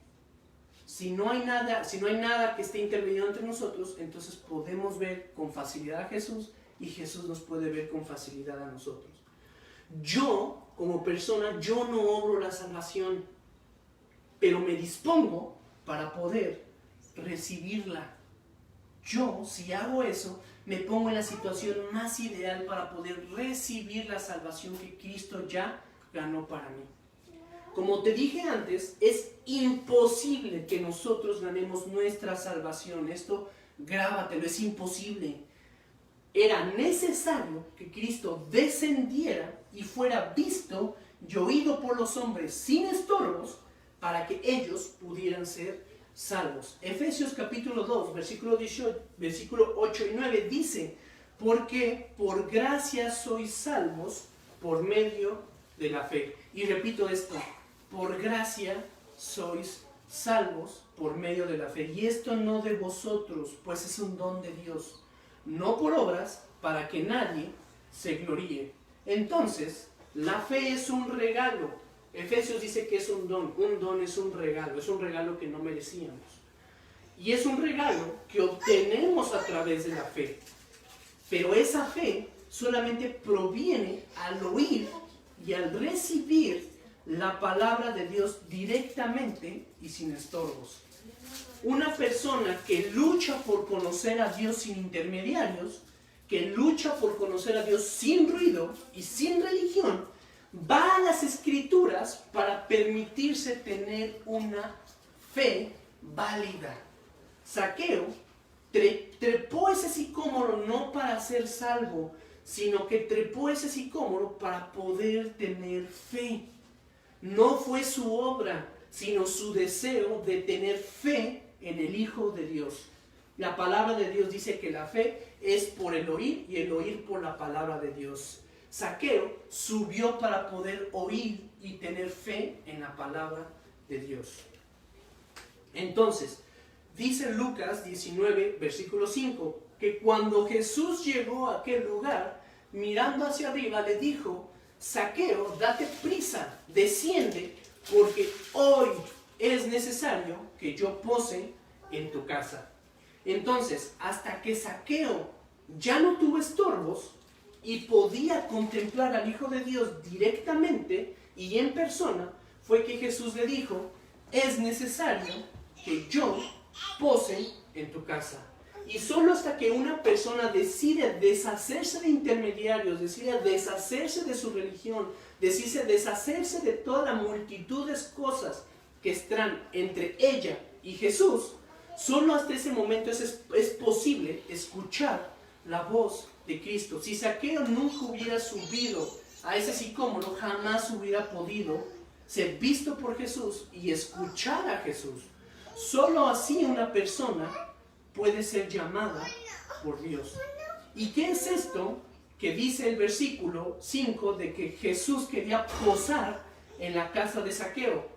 Si no hay nada que esté interviniendo entre nosotros, entonces podemos ver con facilidad a Jesús y Jesús nos puede ver con facilidad a nosotros. Yo, como persona, yo no obro la salvación, pero me dispongo para poder recibirla. Yo, si hago eso, me pongo en la situación más ideal para poder recibir la salvación que Cristo ya ganó para mí. Como te dije antes, es imposible que nosotros ganemos nuestra salvación. Esto, grábatelo, es imposible. Era necesario que Cristo descendiera y fuera visto y oído por los hombres sin estorbos para que ellos pudieran ser salvos. Efesios capítulo 2, versículo 8 y 9 dice: porque por gracia sois salvos por medio de la fe. Y repito esto: por gracia sois salvos por medio de la fe. Y esto no de vosotros, pues es un don de Dios, no por obras, para que nadie se gloríe. Entonces, la fe es un regalo. Efesios dice que es un don es un regalo que no merecíamos. Y es un regalo que obtenemos a través de la fe. Pero esa fe solamente proviene al oír y al recibir la palabra de Dios directamente y sin estorbos. Una persona que lucha por conocer a Dios sin intermediarios, que lucha por conocer a Dios sin ruido y sin religión, va a las Escrituras para permitirse tener una fe válida. Zaqueo trepó ese sicómoro no para ser salvo, sino que trepó ese sicómoro para poder tener fe. No fue su obra, sino su deseo de tener fe en el Hijo de Dios. La palabra de Dios dice que la fe es por el oír y el oír por la palabra de Dios. Zaqueo subió para poder oír y tener fe en la palabra de Dios. Entonces, dice Lucas 19, versículo 5, que cuando Jesús llegó a aquel lugar, mirando hacia arriba, le dijo: Zaqueo, date prisa, desciende, porque hoy es necesario que yo pose en tu casa. Entonces, hasta que Zaqueo ya no tuvo estorbos y podía contemplar al Hijo de Dios directamente y en persona, fue que Jesús le dijo: es necesario que yo pose en tu casa. Y solo hasta que una persona decide deshacerse de intermediarios, decide deshacerse de su religión, decide deshacerse de toda la multitud de cosas que están entre ella y Jesús, solo hasta ese momento es posible escuchar la voz de Cristo. Si Zaqueo nunca hubiera subido a ese sicómoro, jamás hubiera podido ser visto por Jesús y escuchar a Jesús. Solo así una persona puede ser llamada por Dios. ¿Y qué es esto que dice el versículo 5 de que Jesús quería posar en la casa de Zaqueo?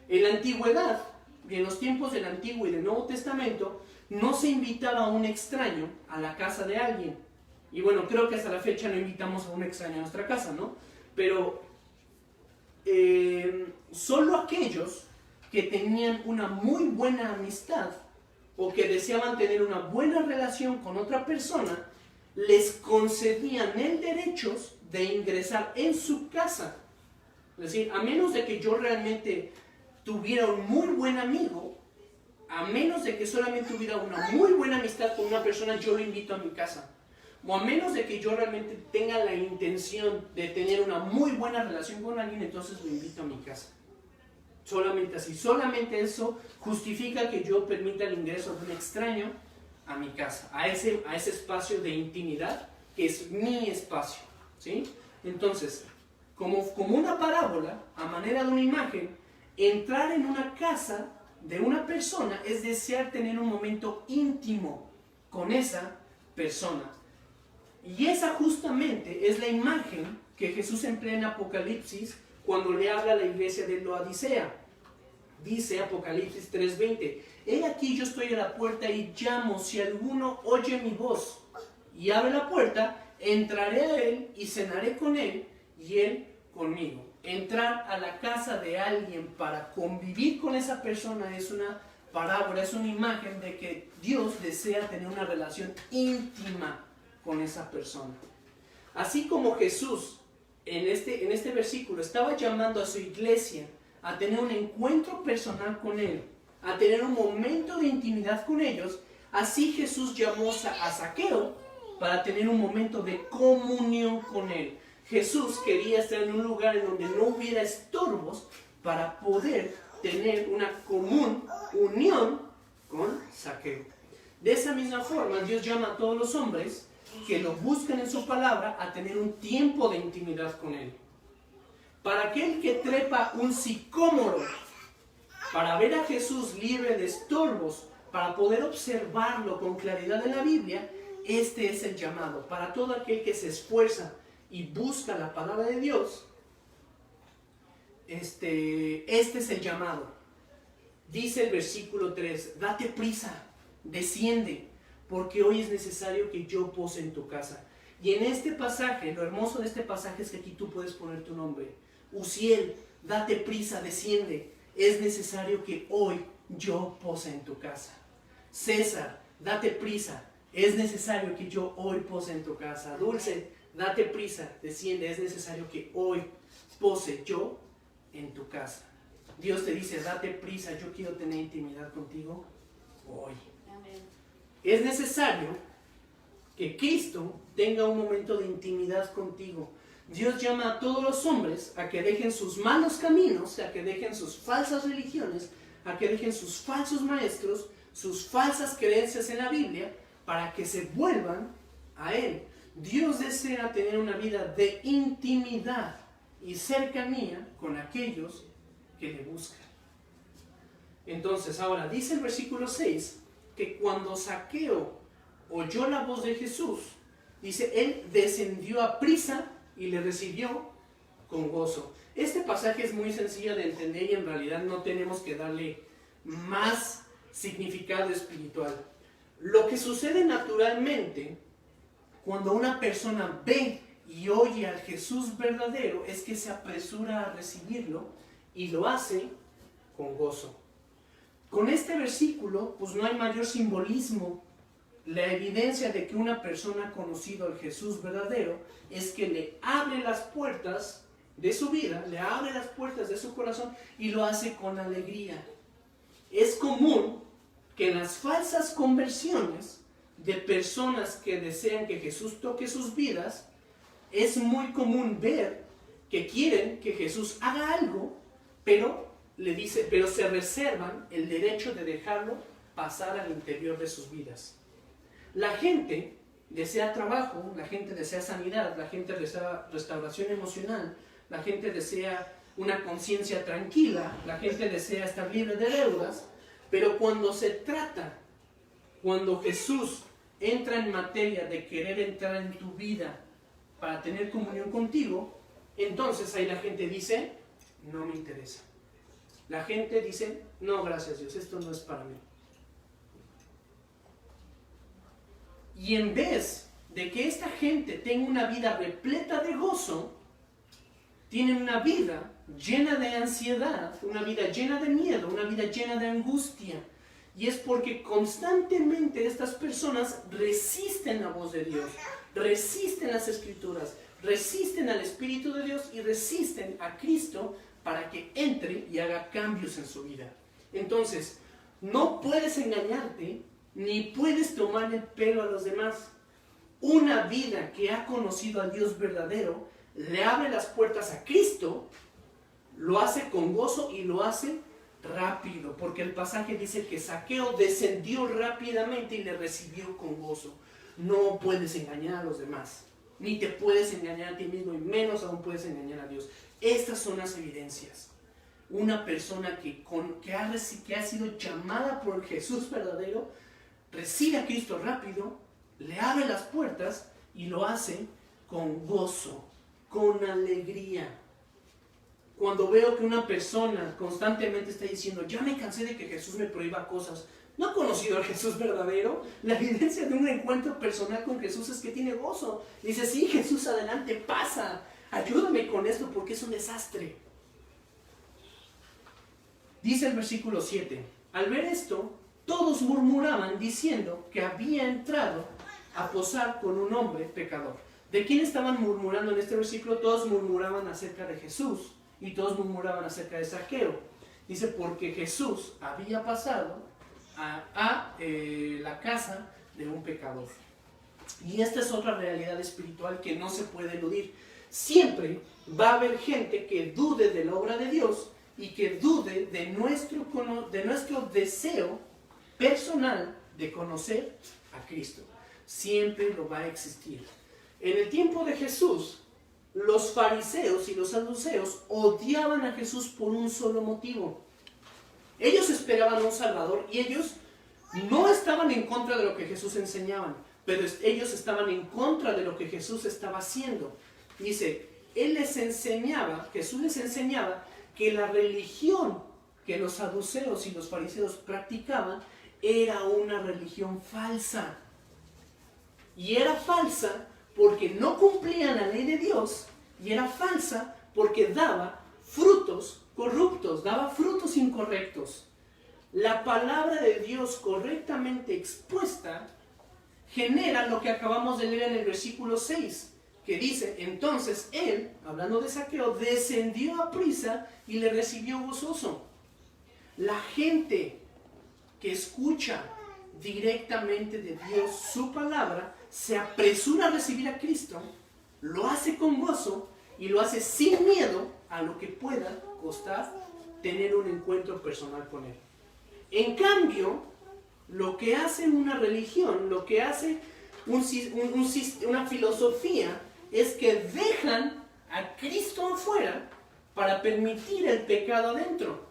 En la antigüedad, en los tiempos del Antiguo y del Nuevo Testamento, no se invitaba a un extraño a la casa de alguien. Y bueno, creo que hasta la fecha no invitamos a un extraño a nuestra casa, ¿no? Pero solo aquellos que tenían una muy buena amistad o que deseaban tener una buena relación con otra persona, les concedían el derecho de ingresar en su casa. Es decir, a menos de que yo realmente tuviera un muy buen amigo, a menos de que solamente tuviera una muy buena amistad con una persona, yo lo invito a mi casa. O a menos de que yo realmente tenga la intención de tener una muy buena relación con alguien, entonces lo invito a mi casa. Solamente así, solamente eso justifica que yo permita el ingreso de un extraño a mi casa, a ese espacio de intimidad que es mi espacio, ¿sí? Entonces, como una parábola, a manera de una imagen, entrar en una casa de una persona es desear tener un momento íntimo con esa persona. Y esa justamente es la imagen que Jesús emplea en Apocalipsis cuando le habla a la iglesia de Laodicea. Dice Apocalipsis 3:20: he aquí yo estoy a la puerta y llamo, si alguno oye mi voz y abre la puerta, entraré a él y cenaré con él y él conmigo. Entrar a la casa de alguien para convivir con esa persona es una parábola, es una imagen de que Dios desea tener una relación íntima con esa persona. Así como Jesús en este versículo estaba llamando a su iglesia a tener un encuentro personal con él, a tener un momento de intimidad con ellos, así Jesús llamó a Zaqueo para tener un momento de comunión con él. Jesús quería estar en un lugar en donde no hubiera estorbos para poder tener una común unión con Zaqueo. De esa misma forma, Dios llama a todos los hombres que lo buscan en su palabra a tener un tiempo de intimidad con él. Para aquel que trepa un sicómoro para ver a Jesús libre de estorbos, para poder observarlo con claridad en la Biblia, este es el llamado. Para todo aquel que se esfuerza y busca la palabra de Dios, este es el llamado. Dice el versículo 3, date prisa, desciende, porque hoy es necesario que yo pose en tu casa. Y en este pasaje, lo hermoso de este pasaje es que aquí tú puedes poner tu nombre. Uziel, date prisa, desciende, es necesario que hoy yo pose en tu casa. César, date prisa, es necesario que yo hoy pose en tu casa. Dulce, date prisa, desciende, es necesario que hoy pose yo en tu casa. Dios te dice, date prisa, yo quiero tener intimidad contigo hoy. Amén. Es necesario que Cristo tenga un momento de intimidad contigo. Dios llama a todos los hombres a que dejen sus malos caminos, a que dejen sus falsas religiones, a que dejen sus falsos maestros, sus falsas creencias en la Biblia, para que se vuelvan a Él. Dios desea tener una vida de intimidad y cercanía con aquellos que le buscan. Entonces, ahora dice el versículo 6 que cuando Zaqueo oyó la voz de Jesús, dice, él descendió a prisa y le recibió con gozo. Este pasaje es muy sencillo de entender y en realidad no tenemos que darle más significado espiritual. Lo que sucede naturalmente cuando una persona ve y oye al Jesús verdadero es que se apresura a recibirlo y lo hace con gozo. Con este versículo, pues no hay mayor simbolismo. La evidencia de que una persona ha conocido al Jesús verdadero es que le abre las puertas de su vida, le abre las puertas de su corazón y lo hace con alegría. Es común que en las falsas conversiones de personas que desean que Jesús toque sus vidas, es muy común ver que quieren que Jesús haga algo, pero se reservan el derecho de dejarlo pasar al interior de sus vidas. La gente desea trabajo, la gente desea sanidad, la gente desea restauración emocional, la gente desea una conciencia tranquila, la gente desea estar libre de deudas, pero cuando Jesús entra en materia de querer entrar en tu vida para tener comunión contigo, entonces ahí la gente dice, no me interesa. La gente dice, no, gracias Dios, esto no es para mí. Y en vez de que esta gente tenga una vida repleta de gozo, tienen una vida llena de ansiedad, una vida llena de miedo, una vida llena de angustia. Y es porque constantemente estas personas resisten la voz de Dios, resisten las Escrituras, resisten al Espíritu de Dios y resisten a Cristo para que entre y haga cambios en su vida. Entonces, no puedes engañarte ni puedes tomar el pelo a los demás. Una vida que ha conocido al Dios verdadero le abre las puertas a Cristo, lo hace con gozo y lo hace rápido, porque el pasaje dice que Zaqueo descendió rápidamente y le recibió con gozo. No puedes engañar a los demás, ni te puedes engañar a ti mismo, y menos aún puedes engañar a Dios. Estas son las evidencias. Una persona que ha sido llamada por Jesús verdadero, recibe a Cristo rápido, le abre las puertas y lo hace con gozo, con alegría. Cuando veo que una persona constantemente está diciendo, ya me cansé de que Jesús me prohíba cosas, no ha conocido al Jesús verdadero. La evidencia de un encuentro personal con Jesús es que tiene gozo. Dice, sí, Jesús, adelante, pasa, ayúdame con esto porque es un desastre. Dice el versículo 7, al ver esto, todos murmuraban diciendo que había entrado a posar con un hombre pecador. ¿De quién estaban murmurando en este versículo? Todos murmuraban acerca de Jesús y todos murmuraban acerca de Zaqueo. Dice, porque Jesús había pasado a la casa de un pecador. Y esta es otra realidad espiritual que no se puede eludir. Siempre va a haber gente que dude de la obra de Dios y que dude de nuestro deseo personal de conocer a Cristo. Siempre lo va a existir. En el tiempo de Jesús, los fariseos y los saduceos odiaban a Jesús por un solo motivo. Ellos esperaban a un Salvador y ellos no estaban en contra de lo que Jesús enseñaba, pero ellos estaban en contra de lo que Jesús estaba haciendo. Dice, Jesús les enseñaba que la religión que los saduceos y los fariseos practicaban era una religión falsa. Y era falsa porque no cumplían la ley de Dios, y era falsa porque daba frutos corruptos, daba frutos incorrectos. La palabra de Dios correctamente expuesta genera lo que acabamos de leer en el versículo 6, que dice: entonces él, hablando de Zaqueo, descendió a prisa y le recibió gozoso. La gente que escucha directamente de Dios su palabra se apresura a recibir a Cristo, lo hace con gozo y lo hace sin miedo a lo que pueda costar tener un encuentro personal con Él. En cambio, lo que hace una religión, lo que hace una filosofía, es que dejan a Cristo afuera para permitir el pecado adentro.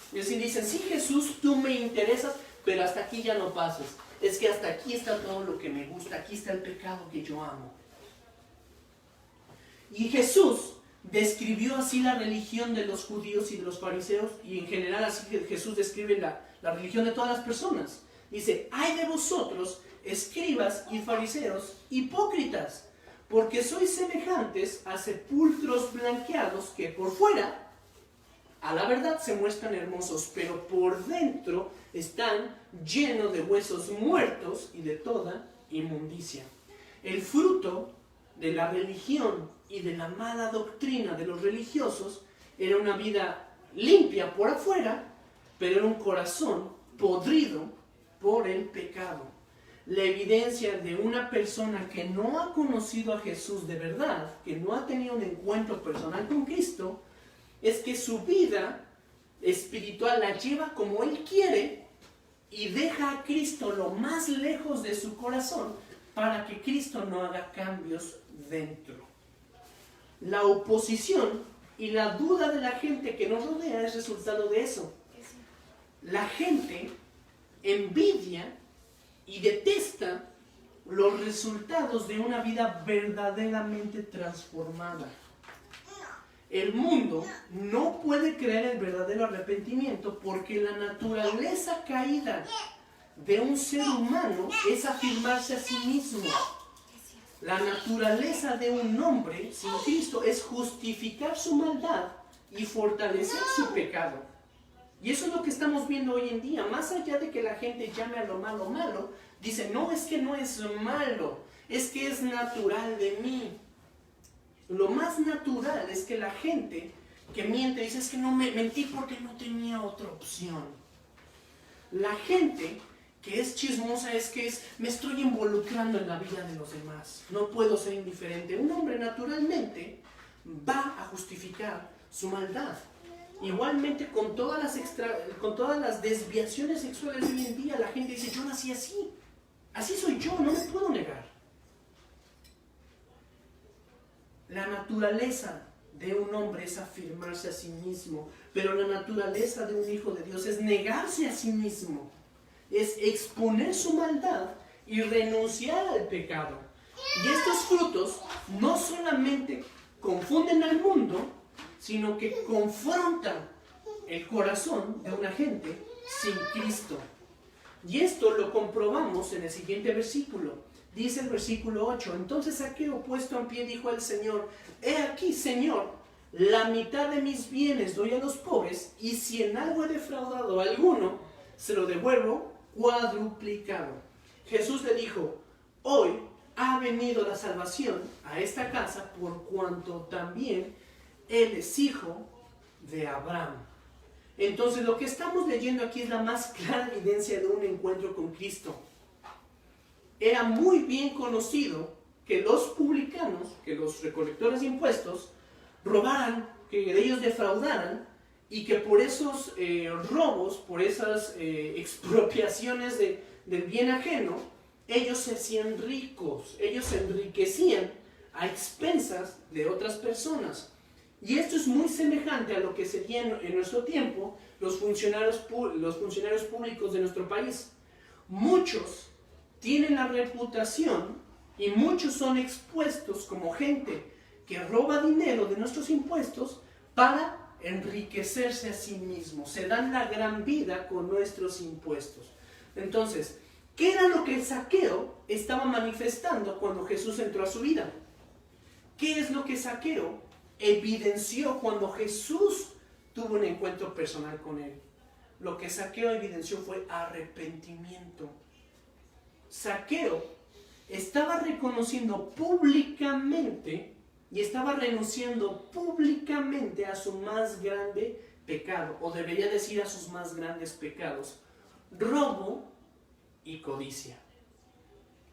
Es decir, dicen: sí, Jesús, tú me interesas, pero hasta aquí ya no pases. Es que hasta aquí está todo lo que me gusta, aquí está el pecado que yo amo. Y Jesús describió así la religión de los judíos y de los fariseos, y en general así Jesús describe la religión de todas las personas. Dice: ay de vosotros, escribas y fariseos, hipócritas, porque sois semejantes a sepulcros blanqueados que por fuera, a la verdad, se muestran hermosos, pero por dentro están llenos de huesos muertos y de toda inmundicia. El fruto de la religión y de la mala doctrina de los religiosos era una vida limpia por afuera, pero era un corazón podrido por el pecado. La evidencia de una persona que no ha conocido a Jesús de verdad, que no ha tenido un encuentro personal con Cristo, es que su vida espiritual la lleva como él quiere y deja a Cristo lo más lejos de su corazón para que Cristo no haga cambios dentro. La oposición y la duda de la gente que nos rodea es resultado de eso. La gente envidia y detesta los resultados de una vida verdaderamente transformada. El mundo no puede creer el verdadero arrepentimiento porque la naturaleza caída de un ser humano es afirmarse a sí mismo. La naturaleza de un hombre sin Cristo es justificar su maldad y fortalecer su pecado. Y eso es lo que estamos viendo hoy en día. Más allá de que la gente llame a lo malo malo, dice: no, es que no es malo, es que es natural de mí. Lo más natural es que la gente que miente dice: es que no mentí porque no tenía otra opción. La gente que es chismosa es que me estoy involucrando en la vida de los demás, no puedo ser indiferente. Un hombre naturalmente va a justificar su maldad. Igualmente con todas las desviaciones sexuales de hoy en día, la gente dice: yo nací así soy yo, no me puedo negar. La naturaleza de un hombre es afirmarse a sí mismo, pero la naturaleza de un hijo de Dios es negarse a sí mismo, es exponer su maldad y renunciar al pecado. Y estos frutos no solamente confunden al mundo, sino que confrontan el corazón de una gente sin Cristo. Y esto lo comprobamos en el siguiente versículo. Dice el versículo 8: entonces Zaqueo, puesto en pie, dijo al Señor: he aquí, Señor, la mitad de mis bienes doy a los pobres, y si en algo he defraudado a alguno, se lo devuelvo cuadruplicado. Jesús le dijo: hoy ha venido la salvación a esta casa, por cuanto también él es hijo de Abraham. Entonces lo que estamos leyendo aquí es la más clara evidencia de un encuentro con Cristo. Era muy bien conocido que los publicanos, que los recolectores de impuestos, robaran, que ellos defraudaran, y que por esos robos, por esas expropiaciones del bien ajeno, ellos se hacían ricos, ellos se enriquecían a expensas de otras personas. Y esto es muy semejante a lo que serían en nuestro tiempo los funcionarios públicos de nuestro país. Muchos tienen la reputación y muchos son expuestos como gente que roba dinero de nuestros impuestos para enriquecerse a sí mismos, se dan la gran vida con nuestros impuestos. Entonces, ¿qué era lo que el Zaqueo estaba manifestando cuando Jesús entró a su vida? ¿Qué es lo que Zaqueo evidenció cuando Jesús tuvo un encuentro personal con él? Lo que Zaqueo evidenció fue arrepentimiento. Zaqueo estaba reconociendo públicamente y estaba renunciando públicamente a su más grande pecado, o debería decir a sus más grandes pecados: robo y codicia.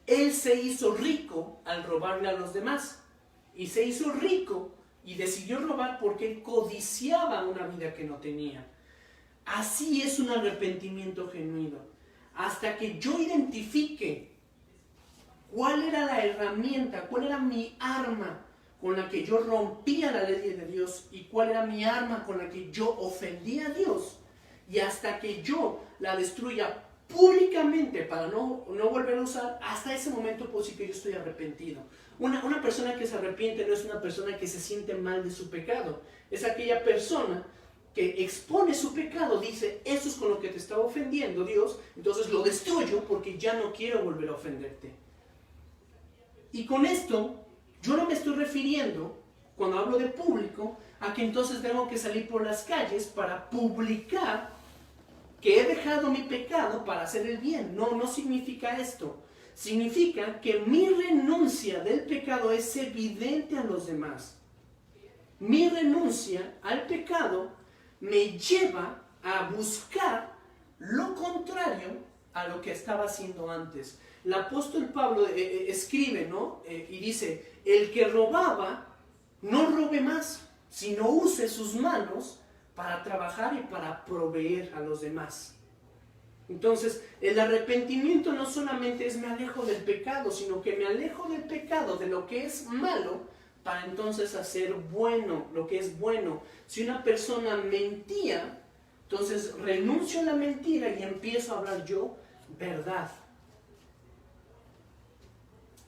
Él se hizo rico al robarle a los demás, y se hizo rico y decidió robar porque él codiciaba una vida que no tenía. Así es un arrepentimiento genuino. Hasta que yo identifique cuál era la herramienta, cuál era mi arma con la que yo rompía la ley de Dios y cuál era mi arma con la que yo ofendía a Dios, y hasta que yo la destruya públicamente para no volver a usar, hasta ese momento puedo decir que yo estoy arrepentido. Una persona que se arrepiente no es una persona que se siente mal de su pecado, es aquella persona que expone su pecado, dice: eso es con lo que te estaba ofendiendo, Dios, entonces lo destruyo porque ya no quiero volver a ofenderte. Y con esto, yo no me estoy refiriendo, cuando hablo de público, a que entonces tengo que salir por las calles para publicar que he dejado mi pecado para hacer el bien. No, no significa esto. Significa que mi renuncia del pecado es evidente a los demás. Mi renuncia al pecado me lleva a buscar lo contrario a lo que estaba haciendo antes. El apóstol Pablo escribe, ¿no? Y dice: el que robaba, no robe más, sino use sus manos para trabajar y para proveer a los demás. Entonces, el arrepentimiento no solamente es me alejo del pecado, sino que me alejo del pecado, de lo que es malo, para entonces hacer bueno, lo que es bueno. Si una persona mentía, entonces renuncio a la mentira y empiezo a hablar yo verdad.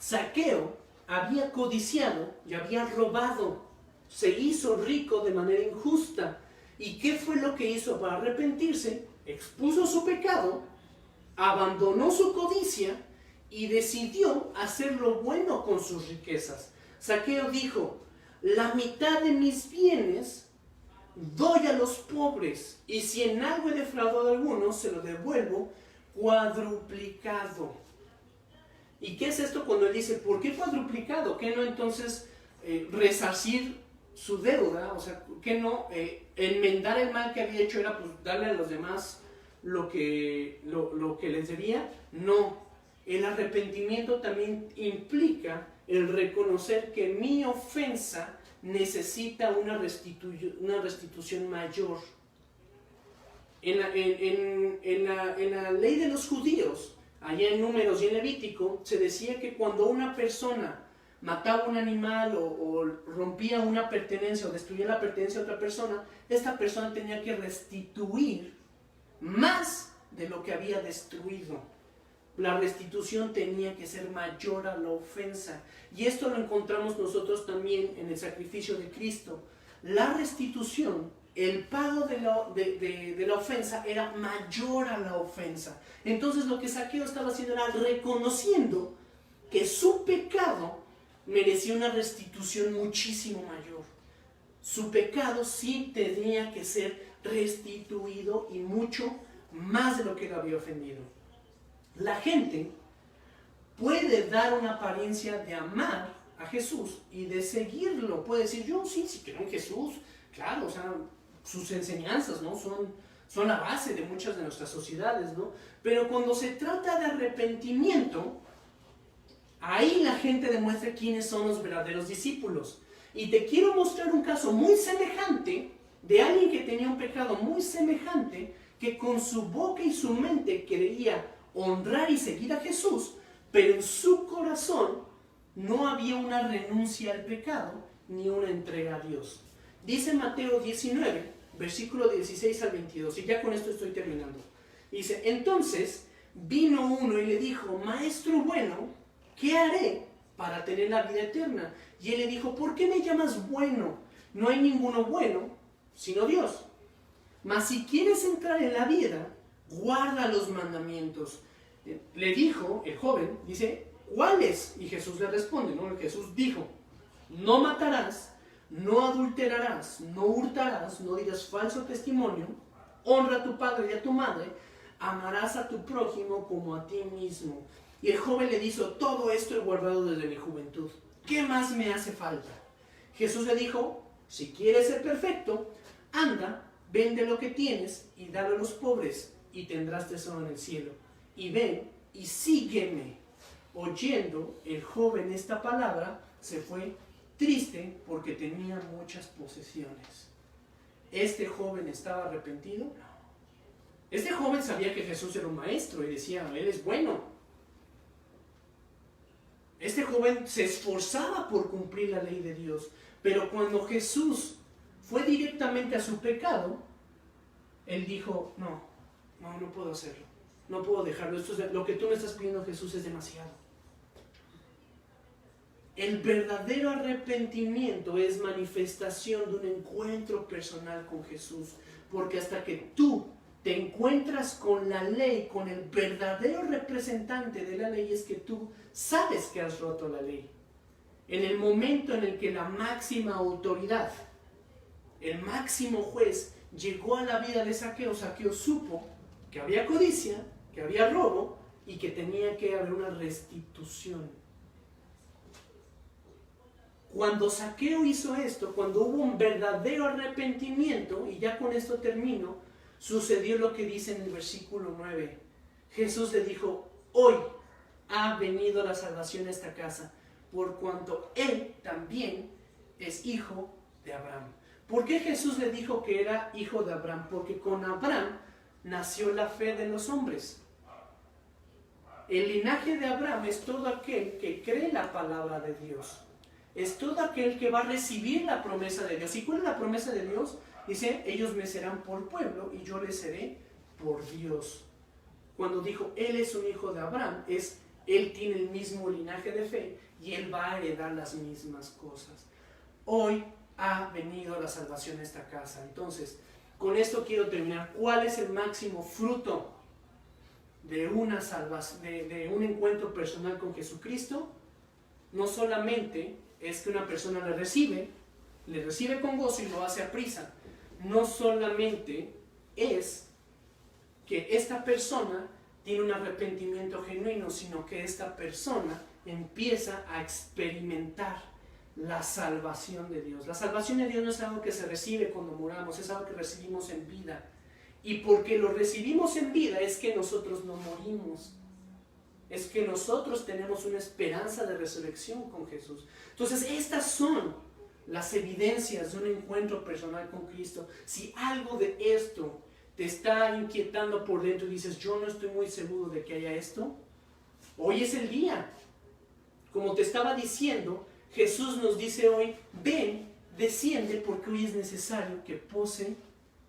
Zaqueo había codiciado y había robado, se hizo rico de manera injusta. ¿Y qué fue lo que hizo para arrepentirse? Expuso su pecado, abandonó su codicia y decidió hacer lo bueno con sus riquezas. Zaqueo dijo: la mitad de mis bienes doy a los pobres, y si en algo he defraudado a alguno, se lo devuelvo cuadruplicado. ¿Y qué es esto cuando él dice: ¿por qué cuadruplicado? ¿Qué no entonces resarcir su deuda? O sea, ¿qué no enmendar el mal que había hecho era pues darle a los demás lo que les debía? No, el arrepentimiento también implica el reconocer que mi ofensa necesita una restitución mayor. En la ley de los judíos, allá en Números y en Levítico, se decía que cuando una persona mataba un animal o rompía una pertenencia o destruía la pertenencia de otra persona, esta persona tenía que restituir más de lo que había destruido. La restitución tenía que ser mayor a la ofensa. Y esto lo encontramos nosotros también en el sacrificio de Cristo. La restitución, el pago de la ofensa era mayor a la ofensa. Entonces lo que Zaqueo estaba haciendo era reconociendo que su pecado merecía una restitución muchísimo mayor. Su pecado sí tenía que ser restituido y mucho más de lo que lo había ofendido. La gente puede dar una apariencia de amar a Jesús y de seguirlo. Puede decir: yo sí creo en Jesús, claro, o sea, sus enseñanzas, ¿no? son la base de muchas de nuestras sociedades, ¿no? Pero cuando se trata de arrepentimiento, ahí la gente demuestra quiénes son los verdaderos discípulos. Y te quiero mostrar un caso muy semejante de alguien que tenía un pecado muy semejante, que con su boca y su mente quería honrar y seguir a Jesús, pero en su corazón no había una renuncia al pecado ni una entrega a Dios. Dice Mateo 19, versículo 16 al 22, y ya con esto estoy terminando. Dice: entonces vino uno y le dijo: maestro bueno, ¿qué haré para tener la vida eterna? Y él le dijo: ¿por qué me llamas bueno? No hay ninguno bueno sino Dios. Mas si quieres entrar en la vida, guarda los mandamientos. Le dijo el joven, dice, ¿cuáles? Y Jesús le responde, ¿no? Jesús dijo, no matarás, no adulterarás, no hurtarás, no dirás falso testimonio, honra a tu padre y a tu madre, amarás a tu prójimo como a ti mismo. Y el joven le dijo, todo esto he guardado desde mi juventud. ¿Qué más me hace falta? Jesús le dijo, si quieres ser perfecto, anda, vende lo que tienes y dalo a los pobres y tendrás tesoro en el cielo. Y ven y sígueme. Oyendo el joven esta palabra, se fue triste porque tenía muchas posesiones. ¿Este joven estaba arrepentido? No. Este joven sabía que Jesús era un maestro y decía, él es bueno. Este joven se esforzaba por cumplir la ley de Dios, pero cuando Jesús fue directamente a su pecado, él dijo, no puedo hacerlo, no puedo dejarlo, lo que tú me estás pidiendo, Jesús, es demasiado. El verdadero arrepentimiento es manifestación de un encuentro personal con Jesús, porque hasta que tú te encuentras con la ley, con el verdadero representante de la ley, es que tú sabes que has roto la ley. En el momento en el que la máxima autoridad, el máximo juez, llegó a la vida de Zaqueo, Zaqueo supo que había codicia, que había robo y que tenía que haber una restitución. Cuando Zaqueo hizo esto, cuando hubo un verdadero arrepentimiento, y ya con esto termino, sucedió lo que dice en el versículo 9. Jesús le dijo, hoy ha venido la salvación a esta casa, por cuanto él también es hijo de Abraham. ¿Por qué Jesús le dijo que era hijo de Abraham? Porque con Abraham nació la fe de los hombres. El linaje de Abraham es todo aquel que cree la palabra de Dios. Es todo aquel que va a recibir la promesa de Dios. ¿Y cuál es la promesa de Dios? Dice, ellos me serán por pueblo y yo les seré por Dios. Cuando dijo, él es un hijo de Abraham, él tiene el mismo linaje de fe y él va a heredar las mismas cosas. Hoy ha venido la salvación a esta casa. Entonces, con esto quiero terminar. ¿Cuál es el máximo fruto de una salvación, de un encuentro personal con Jesucristo? No solamente es que una persona le recibe con gozo y lo hace a prisa. No solamente es que esta persona tiene un arrepentimiento genuino, sino que esta persona empieza a experimentar la salvación de Dios. La salvación de Dios no es algo que se recibe cuando muramos, es algo que recibimos en vida. Y porque lo recibimos en vida es que nosotros no morimos. Es que nosotros tenemos una esperanza de resurrección con Jesús. Entonces, estas son las evidencias de un encuentro personal con Cristo. Si algo de esto te está inquietando por dentro y dices, yo no estoy muy seguro de que haya esto, hoy es el día. Como te estaba diciendo, Jesús nos dice hoy, ven, desciende, porque hoy es necesario que pose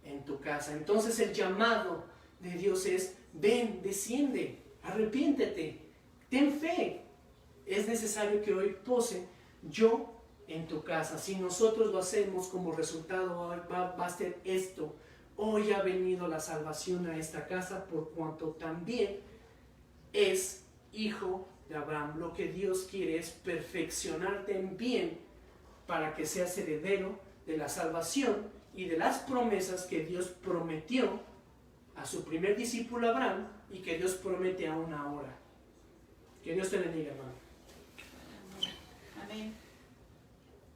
en tu casa. Entonces el llamado de Dios es, ven, desciende, arrepiéntete, ten fe. Es necesario que hoy pose yo en tu casa. Si nosotros lo hacemos, como resultado va a ser esto: hoy ha venido la salvación a esta casa, por cuanto también es hijo de Abraham. Lo que Dios quiere es perfeccionarte en bien para que seas heredero de la salvación y de las promesas que Dios prometió a su primer discípulo Abraham y que Dios promete aún ahora. Que Dios te bendiga, hermano. Amén.